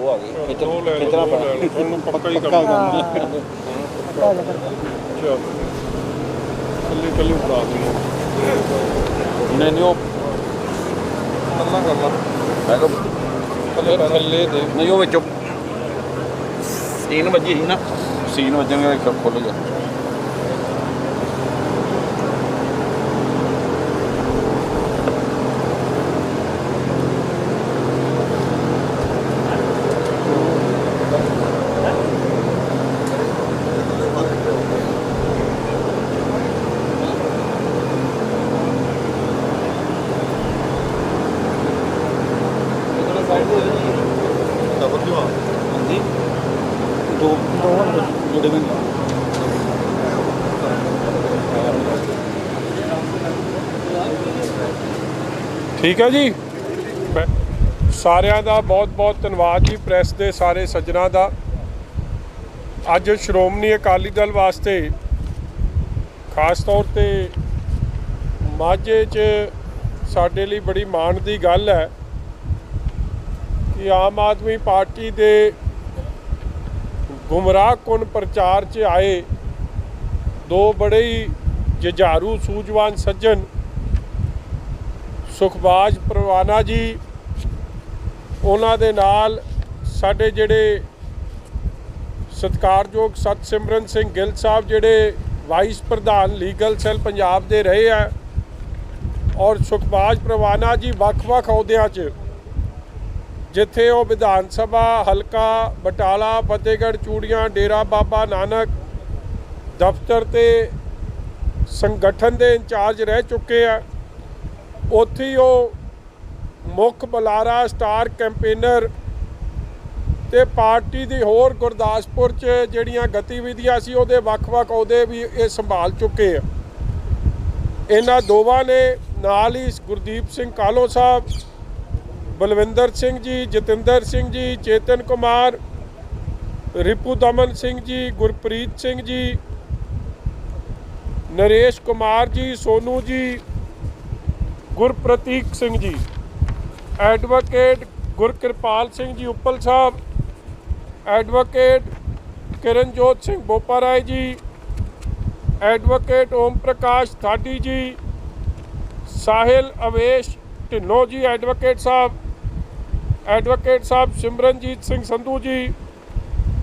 आ गए कितना पक्का ही काम कल्ली कल्ली उड़ा दूंगा नहीं वो कल्ला कल्ला मैं तो थल्ले दे नहीं वो विचों सीन वजी ही ना सीन वजन खुल गया ठीक है जी सारिਆਂ ਦਾ बहुत बहुत ਧੰਨਵਾਦ जी ਪ੍ਰੈਸ ਦੇ ਸਾਰੇ ਸੱਜਣਾਂ ਦਾ ਅੱਜ ਸ਼੍ਰੋਮਣੀ ਅਕਾਲੀ ਦਲ ਵਾਸਤੇ ਖਾਸ ਤੌਰ ਤੇ ਮਾਝੇ 'ਚ ਸਾਡੇ ਲਈ ਬੜੀ ਮਾਣ ਦੀ ਗੱਲ ਹੈ ਕਿ ਆਮ ਆਦਮੀ ਪਾਰਟੀ ਦੇ ਗੁੰਮਰਾਹਕੁਨ ਪ੍ਰਚਾਰ 'ਚ ਆਏ ਦੋ ਬੜੇ ਹੀ ਜੁਝਾਰੂ ਸੂਝਵਾਨ ਸੱਜਣ ਸੁਖਬਾਜ ਪਰਵਾਨਾ जी ਉਹਨਾਂ ਦੇ ਨਾਲ ਸਾਡੇ ਜਿਹੜੇ ਸਤਿਕਾਰਯੋਗ ਸਤਸਿਮਰਨ ਸਿੰਘ ਗਿੱਲ ਸਾਹਿਬ ਜਿਹੜੇ ਵਾਈਸ ਪ੍ਰਧਾਨ ਲੀਗਲ ਸੈੱਲ ਪੰਜਾਬ ਦੇ ਰਹੇ ਆ ਔਰ ਸੁਖਬਾਜ ਪਰਵਾਨਾ जी ਵੱਖ-ਵੱਖ ਅਹੁਦਿਆਂ 'ਚ ਜਿੱਥੇ ਉਹ ਵਿਧਾਨ ਸਭਾ ਹਲਕਾ ਬਟਾਲਾ ਫਤਿਹਗੜ੍ਹ ਚੂੜੀਆਂ ਡੇਰਾ ਬਾਬਾ ਨਾਨਕ ਦਫ਼ਤਰ ਤੇ ਸੰਗਠਨ ਦੇ ਇੰਚਾਰਜ ਰਹਿ ਚੁੱਕੇ ਆ ਉੱਥੇ ਉਹ ਮੁੱਖ ਬੁਲਾਰਾ ਸਟਾਰ ਕੈਂਪੇਨਰ ਤੇ ਪਾਰਟੀ ਦੀ ਹੋਰ ਗੁਰਦਾਸਪੁਰ 'ਚ ਜਿਹੜੀਆਂ ਗਤੀਵਿਧੀਆਂ ਸੀ ਉਹਦੇ ਵੱਖ-ਵੱਖ ਅਹੁਦੇ ਵੀ ਇਹ ਸੰਭਾਲ ਚੁੱਕੇ ਆ ਇਹਨਾਂ ਦੋਵਾਂ ਨੇ ਨਾਲ ਹੀ ਗੁਰਦੀਪ ਸਿੰਘ ਕਾਲੋ ਸਾਹਿਬ ਬਲਵਿੰਦਰ ਸਿੰਘ ਜੀ ਜਤਿੰਦਰ ਸਿੰਘ ਜੀ ਚੇਤਨ ਕੁਮਾਰ ਰਿਪੂ ਦਮਨ ਸਿੰਘ ਜੀ ਗੁਰਪ੍ਰੀਤ ਸਿੰਘ ਜੀ ਨਰੇਸ਼ ਕੁਮਾਰ ਜੀ ਸੋਨੂ ਜੀ गुरप्रतीक सिंह जी एडवोकेट गुरकिरपाल सिंह जी उपल साहब एडवोकेट किरणजोत सिंह बोपा राय जी एडवोकेट ओम प्रकाश थाडी जी साहिल अवेश ढिन्नों जी एडवोकेट साहब सिमरनजीत सिंह संधू जी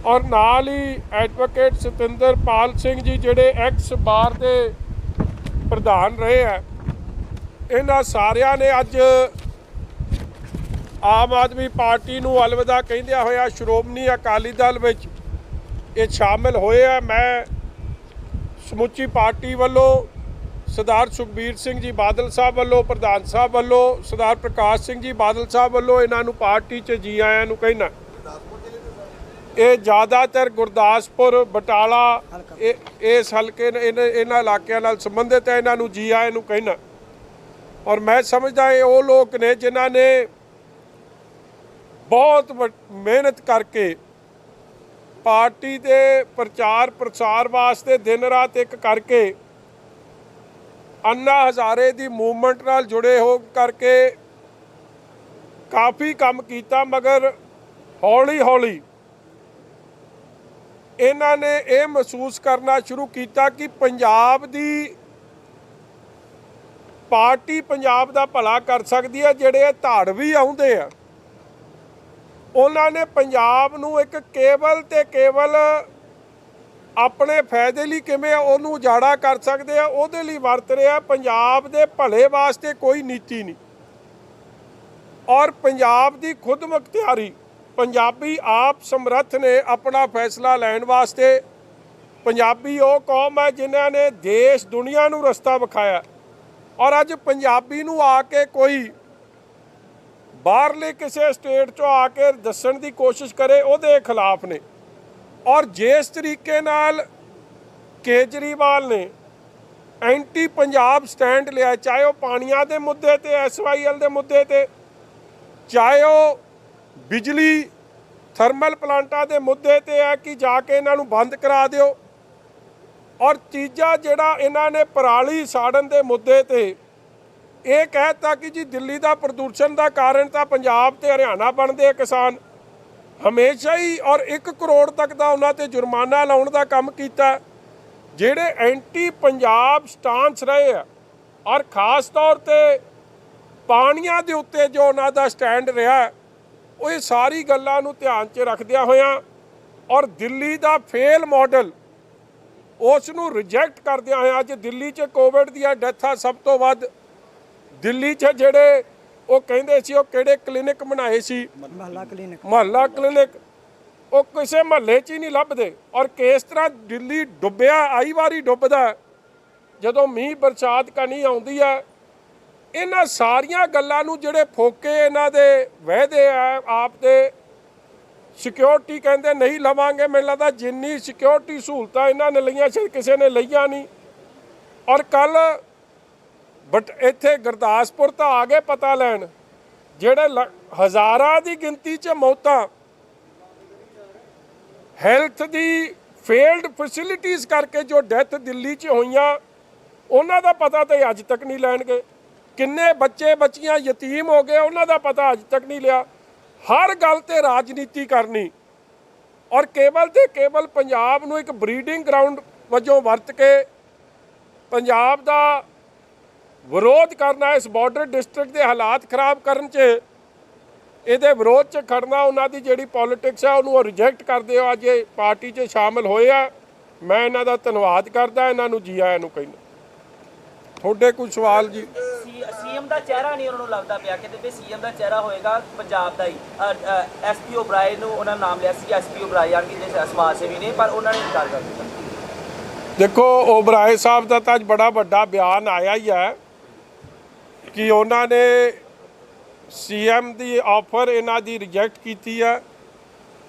और नाल ही एडवोकेट सतिंदर पाल सिंह जी जिहड़े एक्स बार के प्रधान रहे हैं ਇਹਨਾਂ ਸਾਰਿਆਂ ਨੇ ਅੱਜ ਆਮ ਆਦਮੀ ਪਾਰਟੀ ਨੂੰ ਅਲਵਿਦਾ ਕਹਿੰਦਿਆਂ ਹੋਇਆ ਸ਼੍ਰੋਮਣੀ ਅਕਾਲੀ ਦਲ ਵਿੱਚ ਇਹ ਸ਼ਾਮਿਲ ਹੋਏ ਆ ਮੈਂ ਸਮੁੱਚੀ ਪਾਰਟੀ ਵੱਲੋਂ ਸਰਦਾਰ ਸੁਖਬੀਰ ਸਿੰਘ ਜੀ ਬਾਦਲ ਸਾਹਿਬ ਵੱਲੋਂ ਪ੍ਰਧਾਨ ਸਾਹਿਬ ਵੱਲੋਂ ਸਰਦਾਰ ਪ੍ਰਕਾਸ਼ ਸਿੰਘ ਜੀ ਬਾਦਲ ਸਾਹਿਬ ਵੱਲੋਂ ਇਹਨਾਂ ਨੂੰ ਪਾਰਟੀ 'ਚ ਜੀ ਆਇਆਂ ਨੂੰ ਕਹਿਣਾ ਇਹ ਜ਼ਿਆਦਾਤਰ ਗੁਰਦਾਸਪੁਰ ਬਟਾਲਾ ਇਸ ਹਲਕੇ ਇਹਨਾਂ ਇਲਾਕਿਆਂ ਨਾਲ ਸੰਬੰਧਿਤ ਹੈ ਇਹਨਾਂ ਨੂੰ ਜੀ ਆਇਆਂ ਨੂੰ ਕਹਿਣਾ और मैं समझदा ये वो लोग ने जिन्हों ने बहुत मेहनत करके पार्टी के प्रचार प्रसार वास्ते दिन रात एक करके अन्ना हज़ारे की मूवमेंट नाल जुड़े हो करके काफ़ी काम किया मगर हौली हौली इन्होंने ये महसूस करना शुरू किया कि पंजाब की पार्टी पंजाब का भला कर सकती है जिहड़े धाड़वी आउंदे आ उन्होंने पंजाब नूं एक केवल ते केवल अपने फायदे लई किवें उहनूं उजाड़ा कर सकते हैं उहदे लई वरत रहे पंजाब दे भले वास्ते कोई नीति नहीं और पंजाब की खुद मुख्तियारी पंजाबी आप समर्थ ने अपना फैसला लैण वास्ते पंजाबी वो कौम है जिन्हां ने देश दुनिया नूं रस्ता विखाया और अज पंजाबी नूं आके कोई बाहरले किसी स्टेट चों आके दस्सण की कोशिश करे उहदे खिलाफ ने और जिस तरीके नाल केजरीवाल ने एंटी पंजाब स्टैंड लिया चाहे वह पानिया के मुद्दे ते SYL के मुद्दे ते चाहे वह बिजली थर्मल प्लांटा के मुद्दे ते है कि जाके इन्हां नूं बंद करा दिओ और तीजा जिहड़ा इन्होंने पराली साड़न के मुद्दे ते ये कहता कि जी दिल्ली का प्रदूषण का कारण तो पंजाब ते हरियाणा बनते किसान ਹਮੇਸ਼ਾ ਹੀ ਔਰ 1 ਕਰੋੜ ਤੱਕ ਦਾ ਉਹਨਾਂ ਤੇ ਜੁਰਮਾਨਾ ਲਾਉਣ ਦਾ ਕੰਮ ਕੀਤਾ। ਜਿਹੜੇ ਐਂਟੀ ਪੰਜਾਬ ਸਟਾਂਸ ਰਹੇ ਆ ਔਰ ਖਾਸ ਤੌਰ ਤੇ ਪਾਣੀਆਂ ਦੇ ਉੱਤੇ ਜੋ ਉਹਨਾਂ ਦਾ ਸਟੈਂਡ ਰਿਹਾ, ਉਹ ਇਹ ਸਾਰੀ ਗੱਲਾਂ ਨੂੰ ਧਿਆਨ 'ਚ ਰੱਖਦਿਆਂ ਹੋਇਆਂ ਔਰ ਦਿੱਲੀ ਦਾ ਫੇਲ ਮਾਡਲ ਉਸ ਨੂੰ ਰਿਜੈਕਟ ਕਰਦਿਆਂ ਹੋਇਆਂ, ਅੱਜ ਦਿੱਲੀ 'ਚ ਕੋਵਿਡ ਦੀਆਂ ਡੈਥਾਂ ਸਭ ਤੋਂ ਵੱਧ ਦਿੱਲੀ 'ਚ ਜਿਹੜੇ ਉਹ ਕਹਿੰਦੇ ਸੀ ਉਹ ਕਿਹੜੇ ਕਲੀਨਿਕ ਬਣਾਏ ਸੀ, ਮੁਹੱਲਾ ਕਲੀਨਿਕ, ਉਹ ਕਿਸੇ ਮਹੱਲੇ 'ਚ ਹੀ ਨਹੀਂ ਲੱਭਦੇ। ਔਰ ਕਿਸ ਤਰ੍ਹਾਂ ਦਿੱਲੀ ਡੁੱਬਿਆ, ਆਈ ਵਾਰੀ ਡੁੱਬਦਾ ਜਦੋਂ ਮੀਂਹ ਬਰਸਾਤ ਕਣੀ ਆਉਂਦੀ ਹੈ। ਇਹਨਾਂ ਸਾਰੀਆਂ ਗੱਲਾਂ ਨੂੰ ਜਿਹੜੇ ਫੋਕੇ ਇਹਨਾਂ ਦੇ ਵਾਅਦੇ ਆ ਆਪ ਦੇ, ਸਿਕਿਉਰਿਟੀ ਕਹਿੰਦੇ ਨਹੀਂ ਲਵਾਂਗੇ, ਮੈਨੂੰ ਲੱਗਦਾ ਜਿੰਨੀ ਸਿਕਿਉਰਿਟੀ ਸਹੂਲਤਾਂ ਇਹਨਾਂ ਨੇ ਲਈਆਂ ਸ਼ਾਇਦ ਕਿਸੇ ਨੇ ਲਈਆਂ ਨਹੀਂ। ਔਰ ਕੱਲ ਇੱਥੇ ਗੁਰਦਾਸਪੁਰ ਤਾਂ ਆ ਗਏ ਪਤਾ ਲੈਣ, ਜਿਹੜੇ ਹਜ਼ਾਰਾਂ ਦੀ ਗਿਣਤੀ 'ਚ ਮੌਤਾਂ ਹੈਲਥ ਦੀ ਫੇਲਡ ਫੈਸਿਲਿਟੀਜ਼ ਕਰਕੇ ਜੋ ਡੈਥ ਦਿੱਲੀ 'ਚ ਹੋਈਆਂ, ਉਹਨਾਂ ਦਾ ਪਤਾ ਤਾਂ ਅੱਜ ਤੱਕ ਨਹੀਂ ਲੈਣਗੇ। ਕਿੰਨੇ ਬੱਚੇ ਬੱਚੀਆਂ ਯਤੀਮ ਹੋ ਗਏ, ਉਹਨਾਂ ਦਾ ਪਤਾ ਅੱਜ ਤੱਕ ਨਹੀਂ ਲਿਆ। ਹਰ ਗੱਲ ਤੇ ਰਾਜਨੀਤੀ ਕਰਨੀ ਔਰ ਕੇਵਲ ਤੇ ਕੇਵਲ ਪੰਜਾਬ ਨੂੰ ਇੱਕ ਬਰੀਡਿੰਗ ਗਰਾਊਂਡ ਵਜੋਂ ਵਰਤ ਕੇ ਪੰਜਾਬ ਦਾ ਵਿਰੋਧ ਕਰਨਾ, ਇਸ ਬਾਰਡਰ ਡਿਸਟ੍ਰਿਕਟ ਦੇ ਹਾਲਾਤ ਖਰਾਬ ਕਰਨ 'ਚ ਇਹਦੇ ਵਿਰੋਧ 'ਚ ਖੜਨਾ, ਉਹਨਾਂ ਦੀ ਜਿਹੜੀ ਪੋਲੀਟਿਕਸ ਹੈ ਉਹਨੂੰ ਰਿਜੈਕਟ ਕਰਦੇ ਹੋ। ਅੱਜ ਇਹ ਪਾਰਟੀ 'ਚ ਸ਼ਾਮਲ ਹੋਏ ਆ, ਮੈਂ ਇਹਨਾਂ ਦਾ ਧੰਨਵਾਦ ਕਰਦਾ, ਇਹਨਾਂ ਨੂੰ ਜੀ ਆਇਆਂ ਨੂੰ ਕਹਿੰਦਾ। ਤੁਹਾਡੇ ਕੋਈ ਸਵਾਲ ਜੀ? ਸੀਐਮ ਦਾ ਚਿਹਰਾ ਨਹੀਂ ਉਹਨਾਂ ਨੂੰ ਲੱਗਦਾ ਪਿਆ, ਕਹਿੰਦੇ ਵੀ ਸੀਐਮ ਦਾ ਚਿਹਰਾ ਹੋਏਗਾ ਪੰਜਾਬ ਦਾ ਹੀ। ਐਸਪੀ ਓਬਰਾਏ ਨੂੰ ਉਹਨਾਂ ਨਾਮ ਲਿਆ ਸੀ, ਐਸਪੀ ਓਬਰਾਏ ਆਣਗੇ ਜਿਹੜੇ ਸਮਾਜ ਸੇਵੀ ਨੇ, ਪਰ ਉਹਨਾਂ ਨੇ ਇਨਕਾਰ ਕਰ ਦਿੱਤਾ। ਦੇਖੋ ਓਬਰਾਏ ਸਾਹਿਬ ਦਾ ਤਾਂ ਅੱਜ ਬੜਾ ਵੱਡਾ ਬਿਆਨ ਆਇਆ ਹੀ ਹੈ ਕਿ ਉਹਨਾਂ ਨੇ ਸੀਐਮ ਦੀ ਆਫਰ ਇਹਨਾਂ ਦੀ ਰਿਜੈਕਟ ਕੀਤੀ ਹੈ।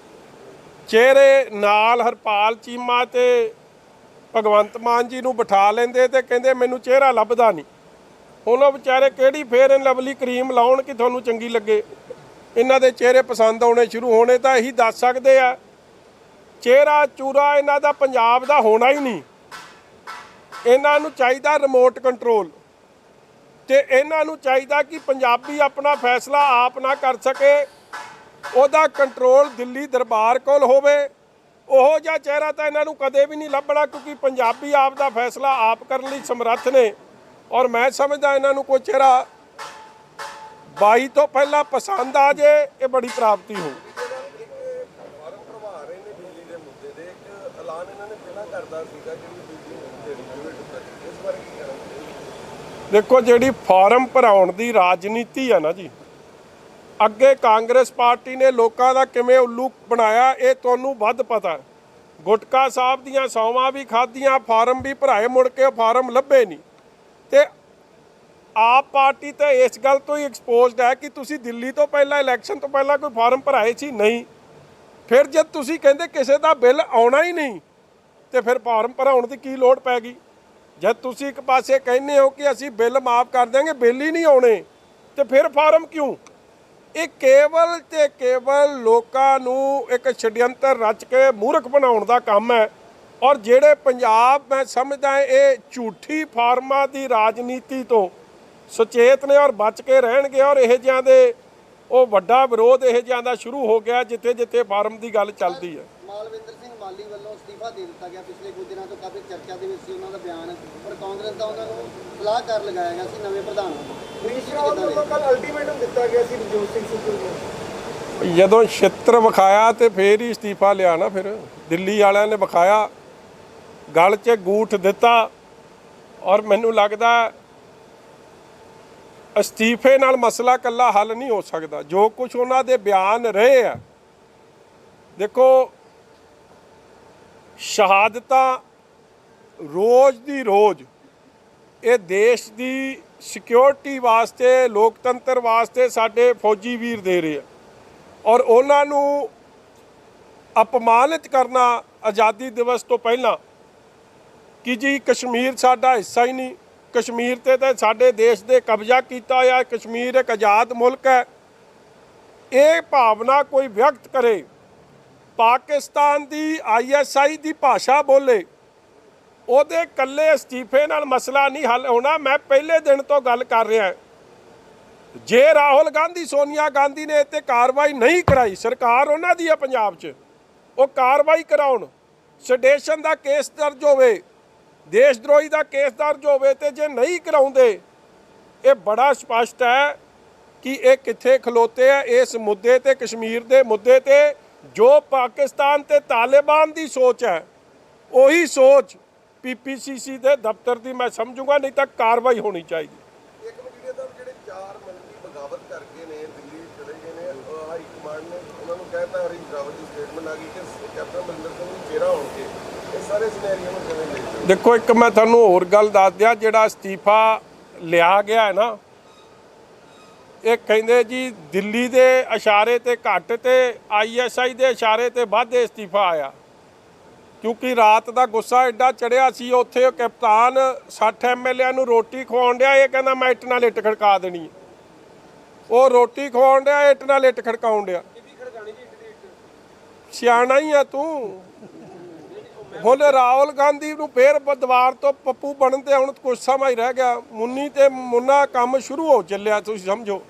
ਚਿਹਰੇ ਨਾਲ ਹਰਪਾਲ ਚੀਮਾ ਤੇ ਭਗਵੰਤ ਮਾਨ ਜੀ ਨੂੰ ਬਿਠਾ ਲੈਂਦੇ ਤੇ ਕਹਿੰਦੇ ਮੈਨੂੰ ਚਿਹਰਾ ਲੱਭਦਾ ਨਹੀਂ। ਹੁਣ ਉਹ ਵਿਚਾਰੇ ਕਿਹੜੀ ਫੇਅਰ ਐਂਡ ਲਵਲੀ ਕਰੀਮ ਲਾਉਣ ਕਿ ਤੁਹਾਨੂੰ ਚੰਗੀ ਲੱਗੇ, ਇਹਨਾਂ ਦੇ ਚਿਹਰੇ ਪਸੰਦ ਆਉਣੇ ਸ਼ੁਰੂ ਹੋਣੇ ਤਾਂ ਇਹੀ ਦੱਸ ਸਕਦੇ ਆ। ਚਿਹਰਾ ਚੂਰਾ ਇਹਨਾਂ ਦਾ ਪੰਜਾਬ ਦਾ ਹੋਣਾ ਹੀ ਨਹੀਂ। ਇਹਨਾਂ ਨੂੰ ਚਾਹੀਦਾ ਰਿਮੋਟ ਕੰਟਰੋਲ, ਤੇ ਇਹਨਾਂ ਨੂੰ ਚਾਹੀਦਾ ਕਿ ਪੰਜਾਬੀ ਆਪਣਾ ਫੈਸਲਾ ਆਪ ਨਾ ਕਰ ਸਕੇ, ਉਹਦਾ ਕੰਟਰੋਲ ਦਿੱਲੀ ਦਰਬਾਰ ਕੋਲ ਹੋਵੇ। ਉਹੋ ਜਿਹਾ ਚਿਹਰਾ ਤਾਂ ਇਹਨਾਂ ਨੂੰ ਕਦੇ ਵੀ ਨਹੀਂ ਲੱਭਣਾ, ਕਿਉਂਕਿ ਪੰਜਾਬੀ ਆਪ ਦਾ ਫੈਸਲਾ ਆਪ ਕਰਨ ਲਈ ਸਮਰੱਥ ਨੇ। ਔਰ ਮੈਂ ਸਮਝਦਾ ਇਹਨਾਂ ਨੂੰ ਕੋਈ ਚਿਹਰਾ 22 ਤੋਂ ਪਹਿਲਾਂ ਪਸੰਦ ਆ ਜੇ, ਇਹ ਬੜੀ ਪ੍ਰਾਪਤੀ ਹੋਊ। ਦੇਖੋ ਜਿਹੜੀ ਫਾਰਮ ਭਰਾਉਣ ਦੀ ਰਾਜਨੀਤੀ ਆ ਨਾ ਜੀ, ਅੱਗੇ ਕਾਂਗਰਸ ਪਾਰਟੀ ਨੇ ਲੋਕਾਂ ਦਾ ਕਿਵੇਂ ਉੱਲੂ ਬਣਾਇਆ ਇਹ ਤੁਹਾਨੂੰ ਵੱਧ ਪਤਾ। ਗੁਟਕਾ ਸਾਹਿਬ ਦੀਆਂ ਸੌਵਾਂ ਵੀ ਖਾਧੀਆਂ, ਫਾਰਮ ਵੀ ਭਰਾਏ, ਮੁੜ ਕੇ ਫਾਰਮ ਲੱਭੇ ਨਹੀਂ। ਤੇ ਆਪ ਪਾਰਟੀ ਤਾਂ ਇਸ ਗੱਲ ਤੋਂ ਹੀ ਐਕਸਪੋਜ਼ਡ ਹੈ ਕਿ ਤੁਸੀਂ ਦਿੱਲੀ ਤੋਂ ਪਹਿਲਾਂ, ਇਲੈਕਸ਼ਨ ਤੋਂ ਪਹਿਲਾਂ ਕੋਈ ਫਾਰਮ ਭਰਾਏ ਸੀ ਨਹੀਂ। ਫਿਰ ਜਦ ਤੁਸੀਂ ਕਹਿੰਦੇ ਕਿਸੇ ਦਾ ਬਿੱਲ ਆਉਣਾ ਹੀ ਨਹੀਂ, ਤੇ ਫਿਰ ਫਾਰਮ ਭਰਾਉਣ ਦੀ ਕੀ ਲੋੜ ਪੈ ਗਈ? ਜਦ ਤੁਸੀਂ ਇੱਕ ਪਾਸੇ ਕਹਿੰਦੇ ਹੋ ਕਿ ਅਸੀਂ ਬਿੱਲ ਮਾਫ ਕਰ ਦਿਆਂਗੇ, ਬਿੱਲ ਹੀ ਨਹੀਂ ਆਉਣੇ, ਤੇ ਫਿਰ ਫਾਰਮ ਕਿਉਂ? ਇਹ ਕੇਵਲ ਤੇ ਕੇਵਲ ਲੋਕਾਂ ਨੂੰ ਇੱਕ ਛੜਯੰਤਰ ਰਚ ਕੇ ਮੂਰਖ ਬਣਾਉਣ ਦਾ ਕੰਮ ਹੈ। ਔਰ ਜਿਹੜੇ ਪੰਜਾਬ, ਮੈਂ ਸਮਝਦਾ ਇਹ ਝੂਠੀ ਫਾਰਮਾਂ ਦੀ ਰਾਜਨੀਤੀ ਤੋਂ ਸੁਚੇਤ ਨੇ ਔਰ ਬਚ ਕੇ ਰਹਿਣਗੇ। ਔਰ ਇਹੋ ਜਿਹਿਆਂ ਦੇ ਉਹ ਵੱਡਾ ਵਿਰੋਧ ਇਹੋ ਜਿਹਿਆਂ ਦਾ ਸ਼ੁਰੂ ਹੋ ਗਿਆ ਜਿੱਥੇ ਜਿੱਥੇ ਫਾਰਮ ਦੀ ਗੱਲ ਚੱਲਦੀ ਹੈ। ਮਾਲਵਿੰਦਰ ਸਿੰਘ ਮਾਲੀ ਵੱਲੋਂ ਅਸਤੀਫਾ ਦੇ ਦਿੱਤਾ ਗਿਆ, ਪਿਛਲੇ ਕੁਝ ਦਿਨਾਂ ਤੋਂ ਕਾਫੀ ਚਰਚਾ ਦੇ ਵਿੱਚ ਸੀ ਉਹਨਾਂ ਦਾ ਬਿਆਨ, ਪਰ ਕਾਂਗਰਸ ਦਾ ਉਹਨਾਂ ਨੂੰ ਸਲਾਹਕਾਰ ਲਗਾਇਆ ਗਿਆ ਸੀ ਨਵੇਂ ਪ੍ਰਧਾਨ ਵੱਲੋਂ। ਕੱਲ ਅਲਟੀਮੇਟਮ ਦਿੱਤਾ ਗਿਆ ਸੀ ਨਵਜੋਤ ਸਿੰਘ ਸਿੱਧੂ ਨੂੰ, ਜਦੋਂ ਛਿੱਤਰ ਵਿਖਾਇਆ ਤੇ ਫੇਰ ਹੀ ਅਸਤੀਫਾ ਲਿਆ ਨਾ। ਫਿਰ ਦਿੱਲੀ ਵਾਲਿਆਂ ਨੇ ਵਿਖਾਇਆ, ਗਲ 'ਚ ਗੂਠ ਦਿੱਤਾ। ਔਰ ਮੈਨੂੰ ਲੱਗਦਾ ਅਸਤੀਫੇ ਨਾਲ ਮਸਲਾ ਇਕੱਲਾ ਹੱਲ ਨਹੀਂ ਹੋ ਸਕਦਾ। ਜੋ ਕੁਝ ਉਹਨਾਂ ਦੇ ਬਿਆਨ ਰਹੇ ਆ, ਦੇਖੋ ਸ਼ਹਾਦਤਾਂ ਰੋਜ਼ ਦੀ ਰੋਜ਼ ਇਹ ਦੇਸ਼ ਦੀ ਸਿਕਿਉਰਿਟੀ ਵਾਸਤੇ, ਲੋਕਤੰਤਰ ਵਾਸਤੇ ਸਾਡੇ ਫੌਜੀ ਵੀਰ ਦੇ ਰਹੇ ਆ। ਔਰ ਉਹਨਾਂ ਨੂੰ ਅਪਮਾਨਿਤ ਕਰਨਾ ਆਜ਼ਾਦੀ ਦਿਵਸ ਤੋਂ ਪਹਿਲਾਂ ਕਿ ਜੀ ਕਸ਼ਮੀਰ ਸਾਡਾ ਹਿੱਸਾ ਹੀ ਨਹੀਂ, ਕਸ਼ਮੀਰ ਤੇ ਤਾਂ ਸਾਡੇ ਦੇਸ਼ ਦੇ ਕਬਜ਼ਾ ਕੀਤਾ ਹੋਇਆ, ਕਸ਼ਮੀਰ ਇੱਕ ਆਜ਼ਾਦ ਮੁਲਕ ਹੈ, ਇਹ ਭਾਵਨਾ ਕੋਈ ਵਿਅਕਤ ਕਰੇ, ਪਾਕਿਸਤਾਨ ਦੀ ISI ਦੀ ਭਾਸ਼ਾ ਬੋਲੇ, ਉਹਦੇ ਇਕੱਲੇ ਅਸਤੀਫੇ ਨਾਲ ਮਸਲਾ ਨਹੀਂ ਹੱਲ ਹੋਣਾ। ਮੈਂ ਪਹਿਲੇ ਦਿਨ ਤੋਂ ਗੱਲ ਕਰ ਰਿਹਾ, ਜੇ ਰਾਹੁਲ ਗਾਂਧੀ ਸੋਨੀਆ ਗਾਂਧੀ ਨੇ ਇੱਥੇ ਕਾਰਵਾਈ ਨਹੀਂ ਕਰਾਈ, ਸਰਕਾਰ ਉਹਨਾਂ ਦੀ ਹੈ ਪੰਜਾਬ 'ਚ, ਉਹ ਕਾਰਵਾਈ ਕਰਾਉਣ, ਸੈਡੇਸ਼ਨ ਦਾ ਕੇਸ ਦਰਜ ਹੋਵੇ, ਦੇਸ਼ ਦਰੋਹੀ ਦਾ ਕੇਸ ਦਰਜ ਹੋਵੇ, ਤੇ ਜੇ ਨਹੀਂ ਕਰਾਉਂਦੇ, ਇਹ ਬੜਾ ਸਪਸ਼ਟ ਹੈ ਕਿ ਇਹ ਕਿੱਥੇ ਖਲੋਤੇ ਆ ਇਸ ਮੁੱਦੇ ਤੇ, ਕਸ਼ਮੀਰ ਦੇ ਮੁੱਦੇ ਤੇ। ਜੋ ਪਾਕਿਸਤਾਨ ਤੇ ਤਾਲਿਬਾਨ ਦੀ ਸੋਚ ਹੈ, ਉਹੀ ਸੋਚ PPCC ਦੇ ਦਫ਼ਤਰ ਦੀ ਮੈਂ ਸਮਝੂਗਾ, ਨਹੀਂ ਤਾਂ ਕਾਰਵਾਈ ਹੋਣੀ ਚਾਹੀਦੀ। ਇੱਕ ਮੀਡੀਆ ਸਾਹਿਬ ਜਿਹੜੇ 4 ਮੰਤਰੀ ਬਗਾਵਤ ਕਰਕੇ ਨੇ ਦਿੱਲੀ ਚਲੇ ਗਏ ਨੇ, ਹਾਈ ਕਮਾਂਡ ਨੇ ਉਹਨਾਂ ਨੂੰ ਕਹਿਤਾ, ਹਰੀਸ਼ ਰਾਵਤ ਦੀ ਸਟੇਟਮੈਂਟ ਆ ਗਈ ਕਿ ਕੈਪਟਨ ਅਮਰਿੰਦਰ ਸਿੰਘ ਨੂੰ ਚਿਹਰਾ ਹੋਣਗੇ। ਇਹ ਸਾਰੇ ਸਿਨੈਰੀਓ ਨੂੰ ਕਿਵੇਂ ਦੇਖਦੇ ਹੋ? ਦੇਖੋ, ਇੱਕ ਮੈਂ ਤੁਹਾਨੂੰ ਹੋਰ ਗੱਲ ਦੱਸ ਦਿਆਂ, ਜਿਹੜਾ ਅਸਤੀਫਾ ਲਿਆ ਗਿਆ ਹੈ ਨਾ, ਇਹ ਕਹਿੰਦੇ ਜੀ ਦਿੱਲੀ ਦੇ ਇਸ਼ਾਰੇ ਤੇ ਘੱਟ ਤੇ ISI ਦੇ ਇਸ਼ਾਰੇ ਤੇ ਵੱਧ ਅਸਤੀਫਾ ਆਇਆ, ਕਿਉਂਕਿ ਰਾਤ ਦਾ ਗੁੱਸਾ ਐਡਾ ਚੜਿਆ ਸੀ ਉੱਥੇ। ਉਹ ਕਪਤਾਨ 60 MLA ਨੂੰ ਰੋਟੀ ਖਵਾਉਣ ਡਿਆ, ਇਹ ਕਹਿੰਦਾ ਮੈਂ ਇੱਟ ਨਾਲ ਇੱਟ ਖੜਕਾ ਦੇਣੀ ਹੈ। ਉਹ ਰੋਟੀ ਖਵਾਉਣ ਡਿਆ, ਇੱਟ ਨਾਲ ਇੱਟ ਖੜਕਾਉਣ ਡਿਆ। ਸਿਆਣਾ ਹੀ ਆ ਤੂੰ। ਹੁਣ ਰਾਹੁਲ ਗਾਂਧੀ ਨੂੰ ਫੇਰ ਦੁਬਾਰ ਤੋਂ ਪੱਪੂ ਬਣਨ ਤੇ ਹੁਣ ਕੁਛ ਸਮਾਂ ਹੀ ਰਹਿ ਗਿਆ। ਮੁੰਨੀ ਤੇ ਮੁੰਨਾ ਕੰਮ ਸ਼ੁਰੂ ਹੋ ਚੱਲਿਆ, ਤੁਸੀਂ ਸਮਝੋ।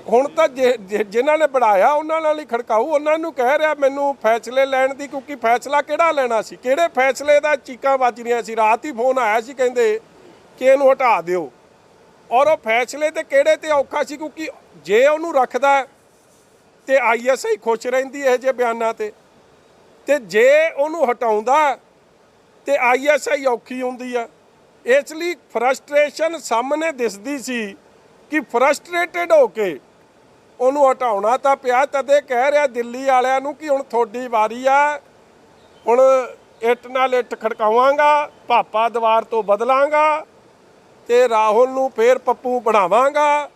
ਹੁਣ ਤਾਂ ਜਿਨ੍ਹਾਂ ਨੇ ਬਣਾਇਆ ਉਹਨਾਂ ਨਾਲ ਹੀ ਖੜਕਾਊ। ਉਹਨਾਂ ਨੂੰ ਕਹਿ ਰਿਹਾ ਮੈਨੂੰ ਫੈਸਲੇ ਲੈਣ ਦੀ, ਕਿਉਂਕਿ ਫੈਸਲਾ ਕਿਹੜਾ ਲੈਣਾ ਸੀ, ਕਿਹੜੇ ਫੈਸਲੇ ਦਾ ਚੀਕਾਂ ਵੱਜ ਰਹੀਆਂ ਸੀ। ਰਾਤ ਹੀ ਫੋਨ ਆਇਆ ਸੀ, ਕਹਿੰਦੇ ਕਿ ਇਹਨੂੰ ਹਟਾ ਦਿਓ। ਔਰ ਉਹ ਫੈਸਲੇ ਤੇ ਕਿਹੜੇ ਤੇ ਔਖਾ ਸੀ, ਕਿਉਂਕਿ ਜੇ ਉਹਨੂੰ ਰੱਖਦਾ ਤੇ ISI ਖੁਸ਼ ਰਹਿੰਦੀ ਇਹ ਜਿਹੇ ਬਿਆਨਾਂ ਤੇ ਜੇ ਉਹਨੂੰ ਹਟਾਉਂਦਾ ਤੇ ISI ਔਖੀ ਹੁੰਦੀ ਆ। ਇਸ ਲਈ ਫਰਸਟ੍ਰੇਸ਼ਨ ਸਾਹਮਣੇ ਦਿਸਦੀ ਸੀ ਕਿ ਫਰਸਟ੍ਰੇਟਡ ਹੋ ਕੇ ਉਹਨੂੰ ਹਟਾਉਣਾ ਤਾਂ ਪਿਆ। ਤਦੇ ਕਹਿ ਰਿਹਾ ਦਿੱਲੀ ਵਾਲਿਆਂ ਨੂੰ ਕਿ ਹੁਣ ਤੁਹਾਡੀ ਵਾਰੀ ਆ, ਹੁਣ ਇੱਟ ਨਾਲ ਇੱਟ ਖੜਕਾਵਾਂਗਾ, ਭਾਪਾ ਦੀਵਾਰ ਤੋਂ ਬਦਲਾਂਗਾ ਤੇ ਰਾਹੁਲ ਨੂੰ ਫੇਰ ਪੱਪੂ ਬਣਾਵਾਂਗਾ।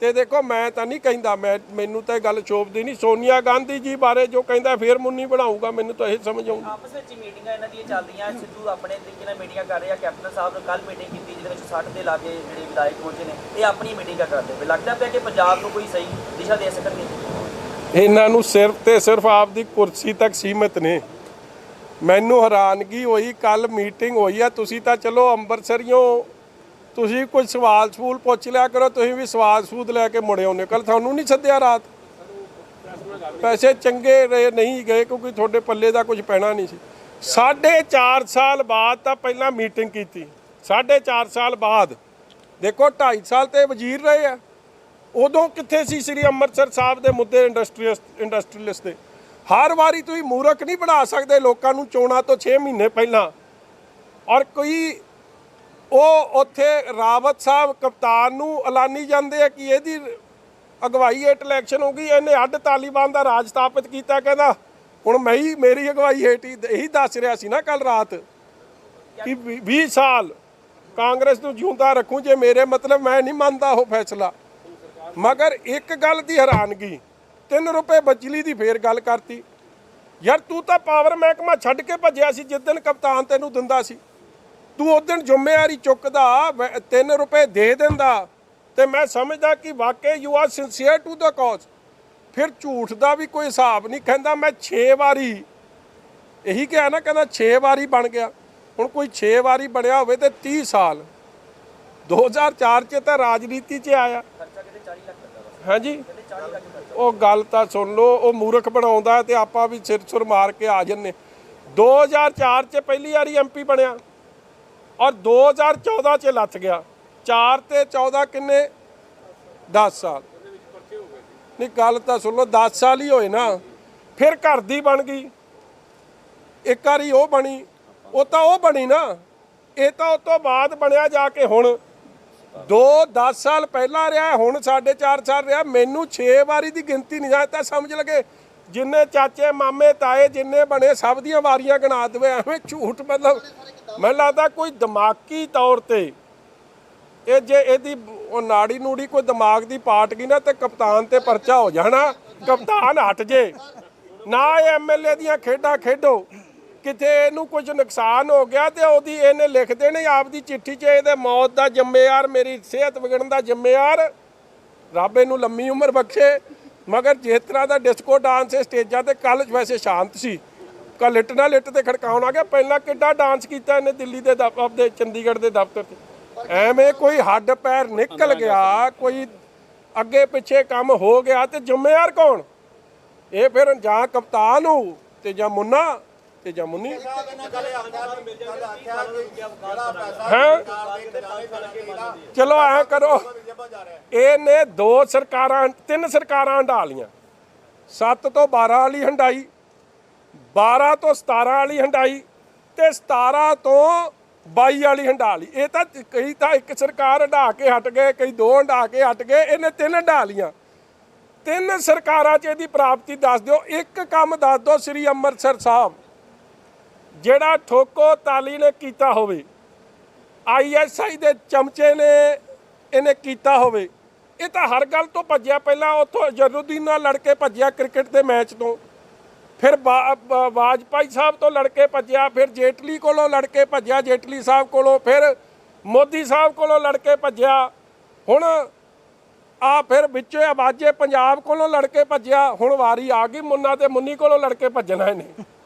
ਤੇ ਦੇਖੋ, ਮੈਂ ਤਾਂ ਨਹੀਂ ਕਹਿੰਦਾ, ਮੈਨੂੰ ਤਾਂ ਇਹ ਗੱਲ ਚੋਪਦੀ ਨਹੀਂ। ਸੋਨੀਆ ਗਾਂਧੀ ਜੀ ਬਾਰੇ ਜੋ ਕਹਿੰਦਾ ਫੇਰ ਮੁੰਨੀ ਬਣਾਊਗਾ, ਮੈਨੂੰ ਤਾਂ ਇਹ ਸਮਝ ਆਉਂਦੀ। ਆਪਸ ਵਿੱਚ ਮੀਟਿੰਗਾਂ ਇਹਨਾਂ ਦੀਆਂ ਚੱਲਦੀਆਂ। ਸਿੱਧੂ ਆਪਣੇ ਤਰੀਕੇ ਨਾਲ ਮੀਟਿੰਗਾਂ ਕਰ ਰਿਹਾ। ਕੈਪਟਨ ਸਾਹਿਬ ਨੇ ਕੱਲ ਮੀਟਿੰਗ ਕੀਤੀ ਜਿਹਦੇ ਵਿੱਚ 60 ਦੇ ਲਾਗੇ ਜਿਹੜੇ ਵਿਧਾਇਕ ਪਹੁੰਚੇ ਨੇ, ਇਹ ਆਪਣੀ ਮੀਟਿੰਗਾਂ ਕਰਦੇ ਪਏ। ਲੱਗਦਾ ਪਿਆ ਕਿ ਪੰਜਾਬ ਨੂੰ ਕੋਈ ਸਹੀ ਦਿਸ਼ਾ ਦੇ ਸਕਣਗੇ। ਇਹਨਾਂ ਨੂੰ ਸਿਰਫ ਤੇ ਸਿਰਫ ਆਪਦੀ ਕੁਰਸੀ ਤੱਕ ਸੀਮਿਤ ਨੇ। ਮੈਨੂੰ ਹੈਰਾਨਗੀ ਹੋਈ, ਕੱਲ ਮੀਟਿੰਗ ਹੋਈ ਆ, ਤੁਸੀਂ ਤਾਂ ਚਲੋ ਅੰਮ੍ਰਿਤਸਰੀਓ, ਤੁਸੀਂ ਕੋਈ ਸਵਾਲ ਸੂਲ ਪੁੱਛ ਲਿਆ ਕਰੋ, ਤੁਸੀਂ ਵੀ ਸਵਾਲ ਸੂਦ ਲੈ ਕੇ ਮੁੜੇ ਆਉਂਦੇ। ਕੱਲ ਤੁਹਾਨੂੰ ਨਹੀਂ ਸੱਦਿਆ ਰਾਤ, ਪੈਸੇ ਚੰਗੇ ਰਹੇ ਨਹੀਂ ਗਏ ਕਿਉਂਕਿ ਤੁਹਾਡੇ ਪੱਲੇ ਦਾ ਕੁਝ ਪੈਣਾ ਨਹੀਂ ਸੀ। 4.5 ਸਾਲ ਬਾਅਦ ਤਾਂ ਪਹਿਲਾਂ ਮੀਟਿੰਗ ਕੀਤੀ, 4.5 ਸਾਲ ਬਾਅਦ। ਦੇਖੋ 2.5 ਸਾਲ ਤੇ ਵਜ਼ੀਰ ਰਹੇ ਆ, ਉਦੋਂ ਕਿੱਥੇ ਸੀ ਸ੍ਰੀ ਅੰਮ੍ਰਿਤਸਰ ਸਾਹਿਬ ਦੇ ਮੁੱਦੇ ਇੰਡਸਟਰੀਅਲਿਸਟ ਦੇ। ਹਰ ਵਾਰੀ ਤੁਸੀਂ ਮੂਰਖ ਨਹੀਂ ਬਣਾ ਸਕਦੇ ਲੋਕਾਂ ਨੂੰ ਚੋਣਾਂ ਤੋਂ 6 ਮਹੀਨੇ ਪਹਿਲਾਂ। ਔਰ ਕੋਈ ਉਹ ਉੱਥੇ ਰਾਵਤ ਸਾਹਿਬ ਕਪਤਾਨ ਨੂੰ ਐਲਾਨੀ ਜਾਂਦੇ ਆ ਕਿ ਇਹਦੀ ਅਗਵਾਈ ਹੇਠ ਇਲੈਕਸ਼ਨ ਹੋ ਗਈ, ਇਹਨੇ ਅੱਡ ਤਾਲਿਬਾਨ ਦਾ ਰਾਜ ਸਥਾਪਿਤ ਕੀਤਾ। ਕਹਿੰਦਾ ਹੁਣ ਮੇਰੀ ਅਗਵਾਈ ਹੇਠ ਹੀ, ਇਹੀ ਦੱਸ ਰਿਹਾ ਸੀ ਨਾ ਕੱਲ ਰਾਤ ਕਿ 20 ਸਾਲ ਕਾਂਗਰਸ ਨੂੰ ਜਿਉਂਦਾ ਰੱਖੂ ਜੇ ਮੇਰੇ, ਮਤਲਬ ਮੈਂ ਨਹੀਂ ਮੰਨਦਾ ਉਹ ਫੈਸਲਾ। ਮਗਰ ਇੱਕ ਗੱਲ ਦੀ ਹੈਰਾਨਗੀ, 3 ਰੁਪਏ ਬਿਜਲੀ ਦੀ ਫੇਰ ਗੱਲ ਕਰਤੀ। ਯਾਰ ਤੂੰ ਤਾਂ ਪਾਵਰ ਮਹਿਕਮਾ ਛੱਡ ਕੇ ਭੱਜਿਆ ਸੀ ਜਿਸ ਦਿਨ ਕਪਤਾਨ ਤੈਨੂੰ ਦਿੰਦਾ ਸੀ। ਤੂੰ ਉਸ ਦਿਨ ਜ਼ਿੰਮੇਵਾਰੀ ਚੁੱਕਦਾ, 3 ਰੁਪਏ ਦੇ ਦਿੰਦਾ ਤੇ ਮੈਂ ਸਮਝਦਾ ਕਿ ਵਾਕਈ ਯੂ ਆਰ ਸਿੰਸੀਅਰ ਟੂ ਦਾ ਕਾਜ਼। ਫਿਰ ਝੂਠ ਦਾ ਵੀ ਕੋਈ ਹਿਸਾਬ ਨਹੀਂ। ਕਹਿੰਦਾ ਮੈਂ 6 ਵਾਰੀ, ਇਹੀ ਕਿਹਾ ਨਾ, ਕਹਿੰਦਾ 6 ਵਾਰੀ ਬਣ ਗਿਆ। ਹੁਣ ਕੋਈ 6 ਵਾਰੀ ਬਣਿਆ ਹੋਵੇ ਤੇ 30 ਸਾਲ, 2004 'ਚ ਤਾਂ ਰਾਜਨੀਤੀ 'ਚ ਆਇਆ। ਹਾਂਜੀ, ਉਹ ਗੱਲ ਤਾਂ ਸੁਣ ਲਓ। ਉਹ ਮੂਰਖ ਬਣਾਉਂਦਾ ਤੇ ਆਪਾਂ ਵੀ ਸਿਰ ਸੁਰ ਮਾਰ ਕੇ ਆ ਜੰਨੇ। 2004 'ਚ ਪਹਿਲੀ ਵਾਰੀ MP ਬਣਿਆ ਔਰ 2014 'ਚ ਲੱਥ ਗਿਆ। 4 ਤੇ 14 ਕਿੰਨੇ? 10 ਸਾਲ। ਨਹੀਂ ਗੱਲ ਤਾਂ ਸੁਣ ਲਓ, 10 ਸਾਲ ਹੀ ਹੋਏ ਨਾ। ਫਿਰ ਘਰ ਦੀ ਬਣ ਗਈ, ਇੱਕ ਵਾਰੀ ਉਹ ਬਣੀ, ਉਹ ਤਾਂ ਉਹ ਬਣੀ ਨਾ, ਇਹ ਤਾਂ ਉਸ ਤੋਂ ਬਾਅਦ ਬਣਿਆ ਜਾ ਕੇ। ਹੁਣ 10 ਸਾਲ ਪਹਿਲਾਂ ਰਿਹਾ, ਹੁਣ 4.5 ਸਾਲ ਰਿਹਾ। ਮੈਨੂੰ 6 ਵਾਰੀ ਦੀ ਗਿਣਤੀ ਨਹੀਂ ਜਾਏ ਤਾਂ ਸਮਝ ਲਗੇ ਜਿੰਨੇ ਚਾਚੇ ਮਾਮੇ ਤਾਏ ਜਿੰਨੇ ਬਣੇ ਸਭ ਦੀਆਂ ਵਾਰੀਆਂ ਗਿਣਾ ਦੇਵੇ। ਐਵੇਂ ਝੂਠ, ਮਤਲਬ ਮੈਨੂੰ ਲੱਗਦਾ ਕੋਈ ਦਿਮਾਗੀ ਤੌਰ ਤੇ ਇਹ ਜੇ ਇਹਦੀ ਉਹ ਨਾੜੀ ਨੂੜੀ ਕੋਈ ਦਿਮਾਗ ਦੀ ਪਾਟ ਗਈ ਨਾ ਤੇ ਕਪਤਾਨ ਤੇ ਪਰਚਾ ਹੋ ਜਾਣਾ। ਕਪਤਾਨ ਹਟ ਜੇ ਨਾ, ਇਹ MLA ਦੀਆਂ ਖੇਡਾਂ ਖੇਡੋ। ਕਿਤੇ ਇਹਨੂੰ ਕੁਝ ਨੁਕਸਾਨ ਹੋ ਗਿਆ ਤੇ ਉਹਦੀ ਇਹਨੇ ਲਿਖ ਦੇਣੀ ਆਪਦੀ ਚਿੱਠੀ 'ਚ, ਇਹਦੇ ਮੌਤ ਦਾ ਜ਼ਿੰਮੇਵਾਰ, ਮੇਰੀ ਸਿਹਤ ਵਿਗੜਨ ਦਾ ਜ਼ਿੰਮੇਵਾਰ ਰੱਬ ਇਹਨੂੰ ਲੰਮੀ ਉਮਰ ਬਖਸ਼ੇ। ਮਗਰ ਜਿਸ ਤਰ੍ਹਾਂ ਦਾ ਡਿਸਕੋ ਡਾਂਸ ਸਟੇਜਾਂ ਤੇ ਕੱਲ ਵੈਸੇ ਸ਼ਾਂਤ ਸੀ, ਕੱਲ ਲਿਟ ਨਾਲ ਲਿਟ ਤੇ ਖੜਕਾਉਣ ਆ ਗਿਆ। ਪਹਿਲਾਂ ਕਿੱਡਾ ਡਾਂਸ ਕੀਤਾ ਇਹਨੇ ਦਿੱਲੀ ਦੇ ਆਪਣੇ ਚੰਡੀਗੜ੍ਹ ਦੇ ਦਫ਼ਤਰ 'ਤੇ। ਐਵੇਂ ਕੋਈ ਹੱਡ ਪੈਰ ਨਿਕਲ ਗਿਆ, ਕੋਈ ਅੱਗੇ ਪਿੱਛੇ ਕੰਮ ਹੋ ਗਿਆ ਤੇ ਜ਼ਿੰਮੇਵਾਰ ਕੌਣ? ਇਹ ਫਿਰ ਜਾਂ ਕਪਤਾਨ ਹੋ ਤੇ ਜਾਂ ਮੁੰਨਾ ਤੇ ਜਾਂ ਮੁੰਨੀ। ਹੈ ਚਲੋ ਐ ਕਰੋ, ਇਹਨੇ 2 ਸਰਕਾਰਾਂ 3 ਸਰਕਾਰਾਂ ਹੰਢਾ ਲੀਆਂ। 7 ਤੋਂ 12 ਵਾਲੀ ਹੰਢਾਈ, 12 ਤੋਂ 17 ਵਾਲੀ ਹੰਢਾਈ ਤੇ 17 ਤੋਂ 22 ਵਾਲੀ ਹੰਢਾ ਲਈ। ਇਹ ਤਾਂ ਕਈ ਤਾਂ 1 ਸਰਕਾਰ ਹੰਢਾ ਕੇ ਹਟ ਗਏ, ਕਈ 2 ਹੰਢਾ ਕੇ ਹਟ ਗਏ, ਇਹਨੇ 3 ਹੰਢਾ ਲੀਆਂ। 3 ਸਰਕਾਰਾਂ 'ਚ ਇਹਦੀ ਪ੍ਰਾਪਤੀ ਦੱਸ ਦਿਓ। ਇੱਕ ਕੰਮ ਦੱਸ ਦਿਓ ਸ੍ਰੀ ਅੰਮ੍ਰਿਤਸਰ ਸਾਹਿਬ ਜਿਹੜਾ ਠੋਕੋ ਤਾਲੀ ਨੇ ਕੀਤਾ ਹੋਵੇ, ISI ਦੇ ਚਮਚੇ ਨੇ ਇਹਨੇ ਕੀਤਾ ਹੋਵੇ। ਇਹ ਤਾਂ ਹਰ ਗੱਲ ਤੋਂ ਭੱਜਿਆ, ਪਹਿਲਾਂ ਉੱਥੋਂ ਜ਼ਰੂਦੀਨ ਨਾਲ ਲੜ ਕੇ ਭੱਜਿਆ ਕ੍ਰਿਕਟ ਦੇ ਮੈਚ ਤੋਂ, ਫਿਰ ਵਾਜਪਾਈ ਸਾਹਿਬ ਤੋਂ ਲੜ ਕੇ ਭੱਜਿਆ, ਫਿਰ ਜੇਟਲੀ ਕੋਲੋਂ ਲੜ ਕੇ ਭੱਜਿਆ, ਜੇਟਲੀ ਸਾਹਿਬ ਕੋਲੋਂ, ਫਿਰ ਮੋਦੀ ਸਾਹਿਬ ਕੋਲੋਂ ਲੜ ਕੇ ਭੱਜਿਆ, ਹੁਣ ਆ ਫਿਰ ਵਿੱਚੋਂ ਆਵਾਜ਼ੇ ਪੰਜਾਬ ਕੋਲੋਂ ਲੜ ਕੇ ਭੱਜਿਆ। ਹੁਣ ਵਾਰੀ ਆ ਗਈ ਮੁੰਨਾ ਤੇ ਮੁੰਨੀ ਕੋਲੋਂ ਲੜ ਕੇ ਭੱਜਣਾ ਇਹਨੇ।